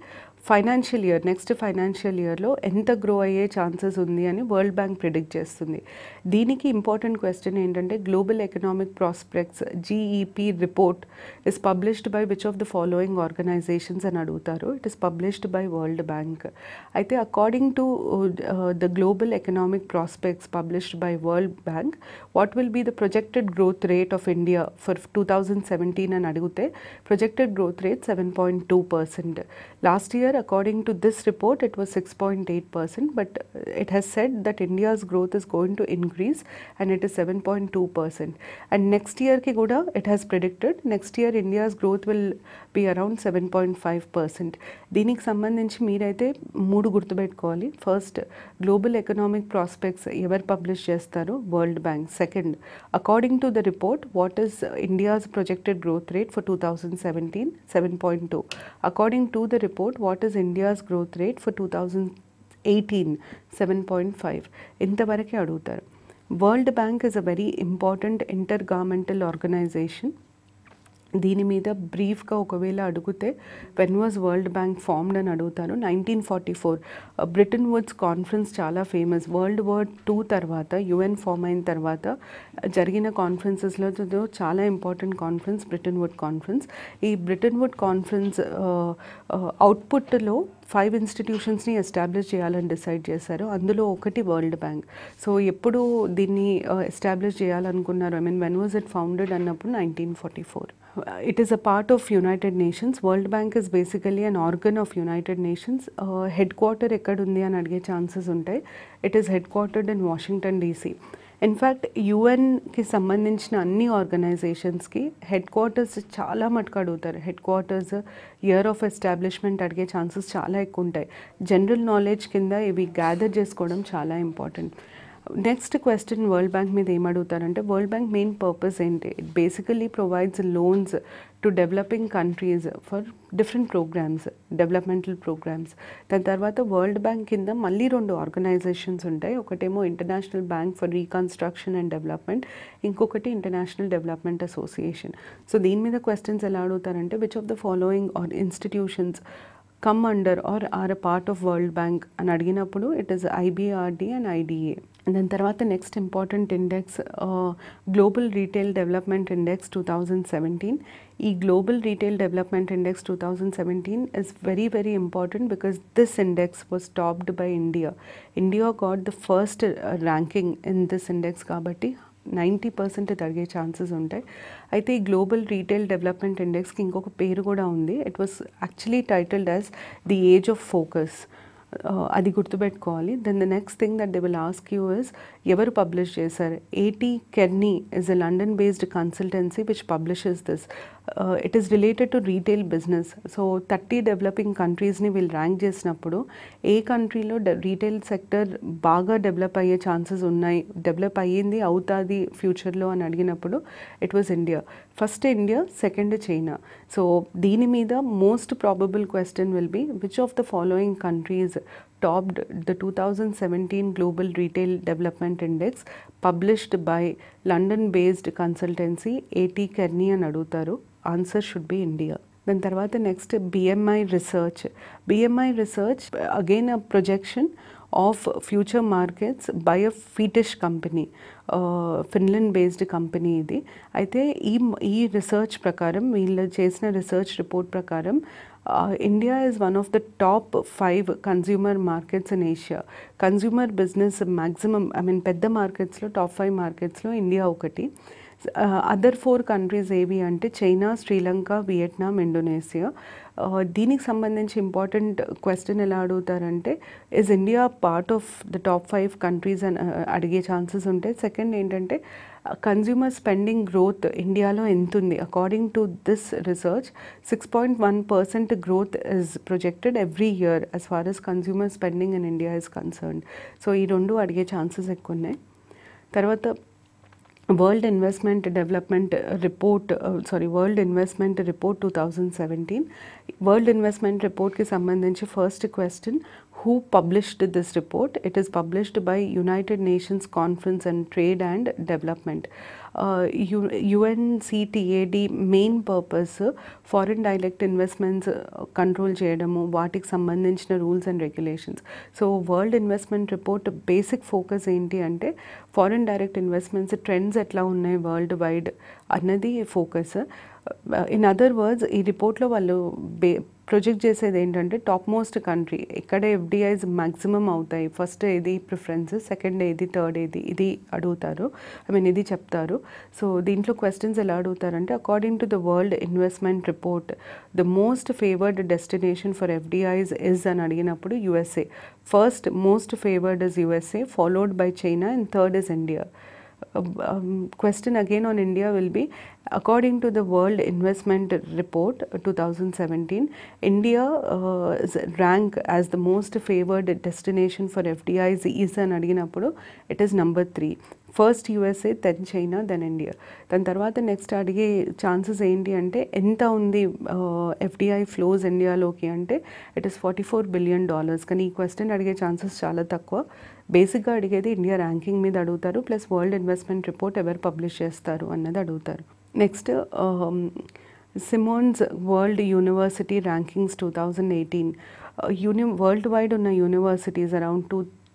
financial year, next financial ఇయర్లో ఎంత గ్రో అయ్యే ఛాన్సెస్ ఉంది అని వరల్డ్ బ్యాంక్ ప్రిడిక్ట్ చేస్తుంది. దీనికి ఇంపార్టెంట్ క్వశ్చన్ ఏంటంటే global economic prospects GEP report is published by which of the following organisations అని అడుగుతారు. It is published by world bank. అయితే according to the global economic prospects published by world bank, what will be the projected growth rate of India for 2017 అని అడిగితే projected growth rate 7.2%. Last year according to this report it was 6.8%, but it has said that India's growth is going to increase and it is 7.2%. And next year ki kuda it has predicted next year India's growth will be around 7.5%. దీనికి సంబంధించి మీరైతే మూడు గుర్తుపెట్టుకోవాలి. ఫస్ట్, గ్లోబల్ ఎకనామిక్ ప్రాస్పెక్ట్స్ ఎవరు పబ్లిష్ చేస్తారు, world bank. Second, according to the report what is India's projected growth rate for 2017, 7.2. According to the report what is India's growth rate for 2018, 7.5. ఇంతవరకే అడుగుతారు. World bank is a very important inter governmental organization. దీని మీద బ్రీఫ్గా ఒకవేళ అడిగితే when was world bank formed అని అడుగుతారు. 1944 బ్రిటన్ వుడ్స్ కాన్ఫరెన్స్ చాలా ఫేమస్. వరల్డ్ వార్ II తర్వాత యుఎన్ ఫామ్ అయిన తర్వాత జరిగిన కాన్ఫరెన్సెస్లో చాలా important conference Bretton Wood conference. ఈ బ్రిటన్ వుడ్ కాన్ఫరెన్స్ అవుట్పుట్లో 5 ఇన్స్టిట్యూషన్స్ని ఎస్టాబ్లిష్ చేయాలని డిసైడ్ చేశారు. అందులో ఒకటి వరల్డ్ బ్యాంక్. సో ఎప్పుడు దీన్ని ఎస్టాబ్లిష్ చేయాలనుకున్నారు, I mean when was it founded అన్నప్పుడు 1944. It is a part of United Nations. World Bank is basically an organ of United Nations. Headquarter ekkadundi అని అడిగే ఛాన్సెస్ ఉంటాయి. It is headquartered in Washington DC. In fact యుఎన్కి సంబంధించిన అన్ని ఆర్గనైజేషన్స్కి హెడ్ క్వార్టర్స్ చాలా మటుకు అడుగుతారు. Headquarters, year of establishment అడిగే ఛాన్సెస్ చాలా ఎక్కువ ఉంటాయి. జనరల్ నాలెడ్జ్ కింద ఇవి గ్యాదర్ చేసుకోవడం చాలా important. Next question world bank మీద ఏమడుగుతారంటే, వరల్డ్ బ్యాంక్ మెయిన్ పర్పస్ ఏంటి? It basically provides loans to developing countries for different programs, developmental programs. దాని తర్వాత వరల్డ్ బ్యాంక్ కింద మళ్ళీ 2 ఆర్గనైజేషన్స్ ఉంటాయి. ఒకటేమో international bank for reconstruction and development, ఇంకొకటి ఇంటర్నేషనల్ డెవలప్మెంట్ అసోసియేషన్. సో దీని మీద క్వశ్చన్స్ ఎలా అడుగుతారంటే, which of the following are institutions come under or are a part of World Bank అని అడిగినప్పుడు it is IBRD and IDA. దాని తర్వాత next important index global retail development index 2017. ఈ global retail development index 2017 is very very important because this index was topped by India. India got the first ranking in this index కాబట్టి 90% తగ్గే ఛాన్సెస్ ఉంటాయి. అయితే ఈ గ్లోబల్ రీటైల్ డెవలప్మెంట్ ఇండెక్స్కి ఇంకొక పేరు కూడా ఉంది. It was actually titled as the age of focus. అది గుర్తుపెట్టుకోవాలి. Then the next thing that they will ask you is, ఎవరు పబ్లిష్ చేశారు? AT Kearney is a London based consultancy which publishes this. It is related to retail business. So 30 developing కంట్రీస్ని వీళ్ళు ర్యాంక్ చేసినప్పుడు ఏ కంట్రీలో రీటైల్ సెక్టర్ బాగా డెవలప్ అయ్యే ఛాన్సెస్ ఉన్నాయి, డెవలప్ అయ్యింది, అవుతుంది ఫ్యూచర్లో అని అడిగినప్పుడు it was India. First India, second China. So దీని మీద most probable question will B, which of the following countries topped the 2017 Global Retail Development Index published by London-based consultancy AT Kearney అని అడుగుతారు. Answer should be India. దాని తర్వాత next BMI research. BMI research again a projection of future markets by a Fitch company, Finland based company ఇది. అయితే ఈ రీసెర్చ్ ప్రకారం, వీళ్ళు చేసిన రీసెర్చ్ రిపోర్ట్ ప్రకారం India is one of the top 5 consumer markets in Asia. Consumer business maximum, I mean పెద్ద మార్కెట్స్లో టాప్ 5 మార్కెట్స్లో ఇండియా ఒకటి. అదర్ 4 కంట్రీస్ ఏవి అంటే చైనా, శ్రీలంక, వియట్నాం, ఇండోనేషియా. దీనికి సంబంధించి ఇంపార్టెంట్ క్వశ్చన్ ఎలా అడుగుతారంటే, is India part of the top 5 countries అని అడిగే ఛాన్సెస్ ఉంటాయి. సెకండ్ ఏంటంటే, కన్జ్యూమర్ స్పెండింగ్ గ్రోత్ ఇండియాలో ఎంత ఉంది? According to this research 6.1% growth is projected every year as far as consumer spending in India is concerned. So ఈ 2 అడిగే ఛాన్సెస్ ఎక్కువ ఉన్నాయి. తర్వాత world investment development report, world investment report 2017. World investment రిపోర్ట్కి సంబంధించి first question, who published this report? It is published by United Nations Conference on Trade and Development. UNCTAD main purpose foreign direct investments control చేయడము, వాటికి సంబంధించిన rules and regulations. So world investment report basic focus ఏంటి అంటే, ఫారిన్ డైరెక్ట్ ఇన్వెస్ట్మెంట్స్ ట్రెండ్స్ ఎట్లా ఉన్నాయి వరల్డ్ వైడ్ అన్నది ఫోకస్. ఇన్ అదర్ వర్డ్స్, ఈ రిపోర్ట్లో వాళ్ళు ప్రొజెక్ట్ చేసేది ఏంటంటే, టాప్ మోస్ట్ కంట్రీ ఎక్కడ ఎఫ్డిఐస్ మ్యాక్సిమం అవుతాయి, ఫస్ట్ ఏది ప్రిఫరెన్స్, సెకండ్ ఏది, థర్డ్ ఏది, ఇది అడుగుతారు, ఐ మీన్ ఇది చెప్తారు. సో దీంట్లో క్వశ్చన్స్ ఎలా అడుగుతారంటే, according to the world investment report the most favoured destination for FDIs is అని అడిగినప్పుడు USA. First most favoured is USA, followed by China, and third is India. Question again on India will be, according to the World Investment Report 2017, India is ranked as the most favored destination for FDIs is అని అడిగినప్పుడు it is number 3. First USA, then China, then India. దాని తర్వాత నెక్స్ట్ అడిగే ఛాన్సెస్ ఏంటి అంటే, ఎంత ఉంది FDI ఫ్లోస్ ఇండియాలోకి అంటే ఇట్ ఈస్ $44 బిలియన్. కానీ ఈ క్వశ్చన్ అడిగే ఛాన్సెస్ చాలా తక్కువ. బేసిక్గా అడిగేది ఇండియా ర్యాంకింగ్ మీద అడుగుతారు, ప్లస్ వరల్డ్ ఇన్వెస్ట్మెంట్ రిపోర్ట్ ఎవరు పబ్లిష్ చేస్తారు అన్నది అడుగుతారు. నెక్స్ట్ సిమోన్స్ world university rankings 2018. World wide ఉన్న యూనివర్సిటీస్ అరౌండ్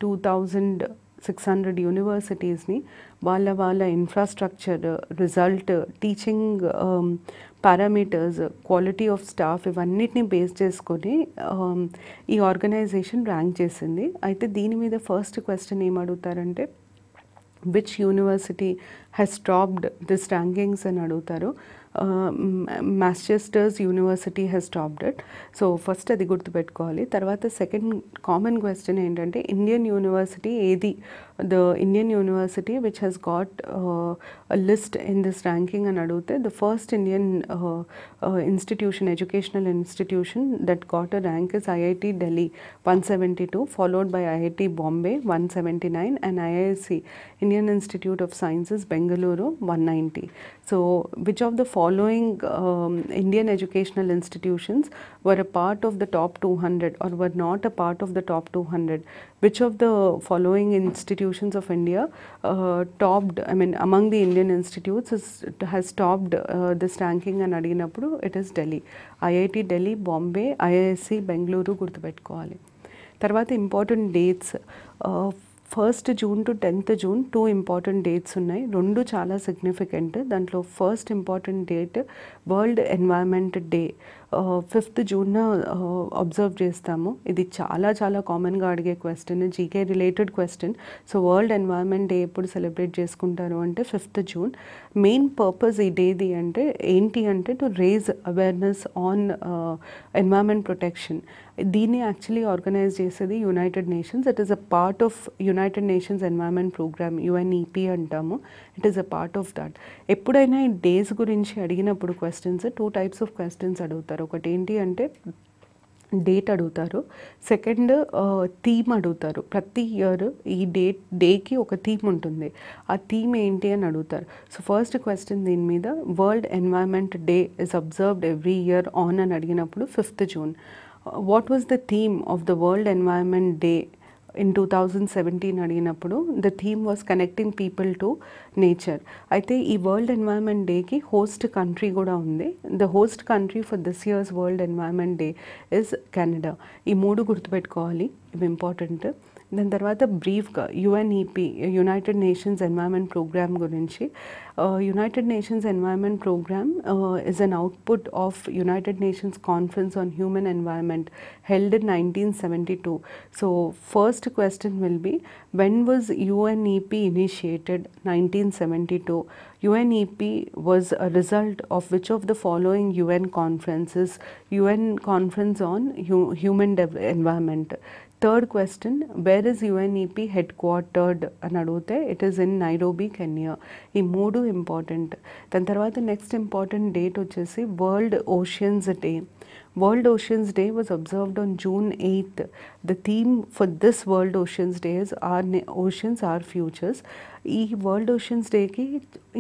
2,600 యూనివర్సిటీస్ని వాళ్ళ infrastructure, result, teaching parameters, quality of staff ఇవన్నిటిని బేస్ చేసుకొని ఈ ఆర్గనైజేషన్ ర్యాంక్ చేసింది. అయితే దీని మీద ఫస్ట్ క్వశ్చన్ ఏం అడుగుతారంటే which university has topped this rankings అని అడుగుతారు. Masters university has topped it. So first అది గుర్తుపెట్టుకోవాలి. తర్వాత సెకండ్ కామన్ క్వశ్చన్ ఏంటంటే ఇండియన్ యూనివర్సిటీ ఏది, the Indian university which has got list in this ranking అని అడిగితే the first Indian institution, educational institution that got a rank is IIT Delhi 172, followed by IIT Bombay 179 and IISc Indian Institute of Sciences Bengaluru 190. So which of the following Indian educational institutions were a part of the top 200 or were not a part of the top 200? Which of the following institutions of India topped, I mean among the Indian institutes has topped this ranking and అడిగినప్పుడు it is Delhi. IIT Delhi, Bombay, IISc Bengaluru గుర్తుపెట్టుకోవాలి. తర్వాత important dates, 1st June to 10th June 2 important dates ఉన్నాయి. రెండు చాలా సిగ్నిఫికెంట్. దాంట్లో first important date world Environment day 5th June observe చేస్తాము. ఇది చాలా చాలా కామన్గా అడిగే question, GK related question. So world Environment day ఎప్పుడు సెలబ్రేట్ చేసుకుంటారు అంటే 5th June. మెయిన్ పర్పస్ ఈ డేది అంటే ఏంటి అంటే to raise awareness on environment protection. దీన్ని యాక్చువల్లీ ఆర్గనైజ్ చేసేది United Nations. It is a part of United Nations environment program, UNEP అంటాము. It is a part of that. ఎప్పుడైనా ఈ డేస్ గురించి అడిగినప్పుడు క్వశ్చన్స్ 2 types ఆఫ్ క్వశ్చన్స్ అడుగుతారు. ఒకటి ఏంటి అంటే డేట్ అడుగుతారు, సెకండ్ థీమ్ అడుగుతారు. ప్రతి ఇయర్ ఈ డేకి ఒక థీమ్ ఉంటుంది. ఆ థీమ్ ఏంటి అని అడుగుతారు. సో ఫస్ట్ క్వశ్చన్ దీని మీద world Environment Day is observed every year on అని అడిగినప్పుడు 5th June. What was the theme of the World Environment Day in 2017 అడిగినప్పుడు the theme was connecting people to nature. అయితే ఈ వరల్డ్ ఎన్వైరన్మెంట్ డేకి హోస్ట్ కంట్రీ కూడా ఉంది. The host country for this year's World Environment Day is Canada. ఈ 3 గుర్తుపెట్టుకోవాలి, ఇవి ఇంపార్టెంట్. దాని తర్వాత బ్రీఫ్గా UNEP, United Nations environment Programme గురించి. United Nations environment Programme is an output of United Nations Conference on Human Environment held in 1972. So first question will be, when was UNEP initiated? 1972. UNEP was a result of which of the following UN conferences? UN Conference on Human Environment. Third question, where is UNEP headquartered అని అడిగితే it is in Nairobi, Kenya. ఈ 3 ఇంపార్టెంట్. దాని తర్వాత నెక్స్ట్ ఇంపార్టెంట్ డేట్ వచ్చేసి world Oceans day. World Oceans Day was observed on June 8th. The theme for this World Oceans Day is Our Oceans, Our Futures. ఈ వరల్డ్ ఓషన్స్ డేకి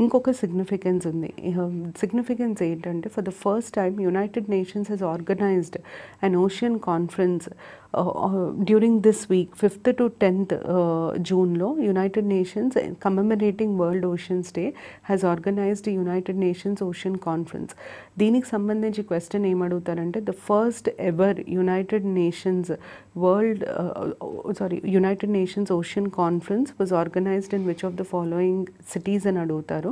ఇంకొక సిగ్నిఫికెన్స్ ఉంది. సిగ్నిఫికెన్స్ ఏంటంటే for the first time United Nations has organised an ocean conference during this week 5th to 10th జూన్లో. United Nations commemorating World Oceans Day has organised United Nations Ocean Conference. దీనికి సంబంధించి క్వశ్చన్ ఏమడుగుతారంటే the first ever United Nations United Nations Ocean Conference was organised in which of the following cities అని అడుగుతారు.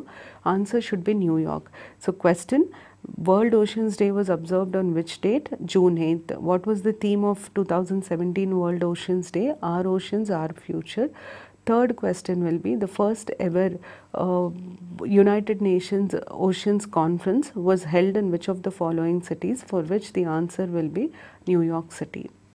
Answer should be New York. So question, World Oceans Day was observed on which date? June 8th. What was the theme of 2017 World Oceans Day? Our Oceans, Our Future. Third question will be, the first ever United Nations Oceans Conference was held in which of the following cities? For which the answer will be New York City.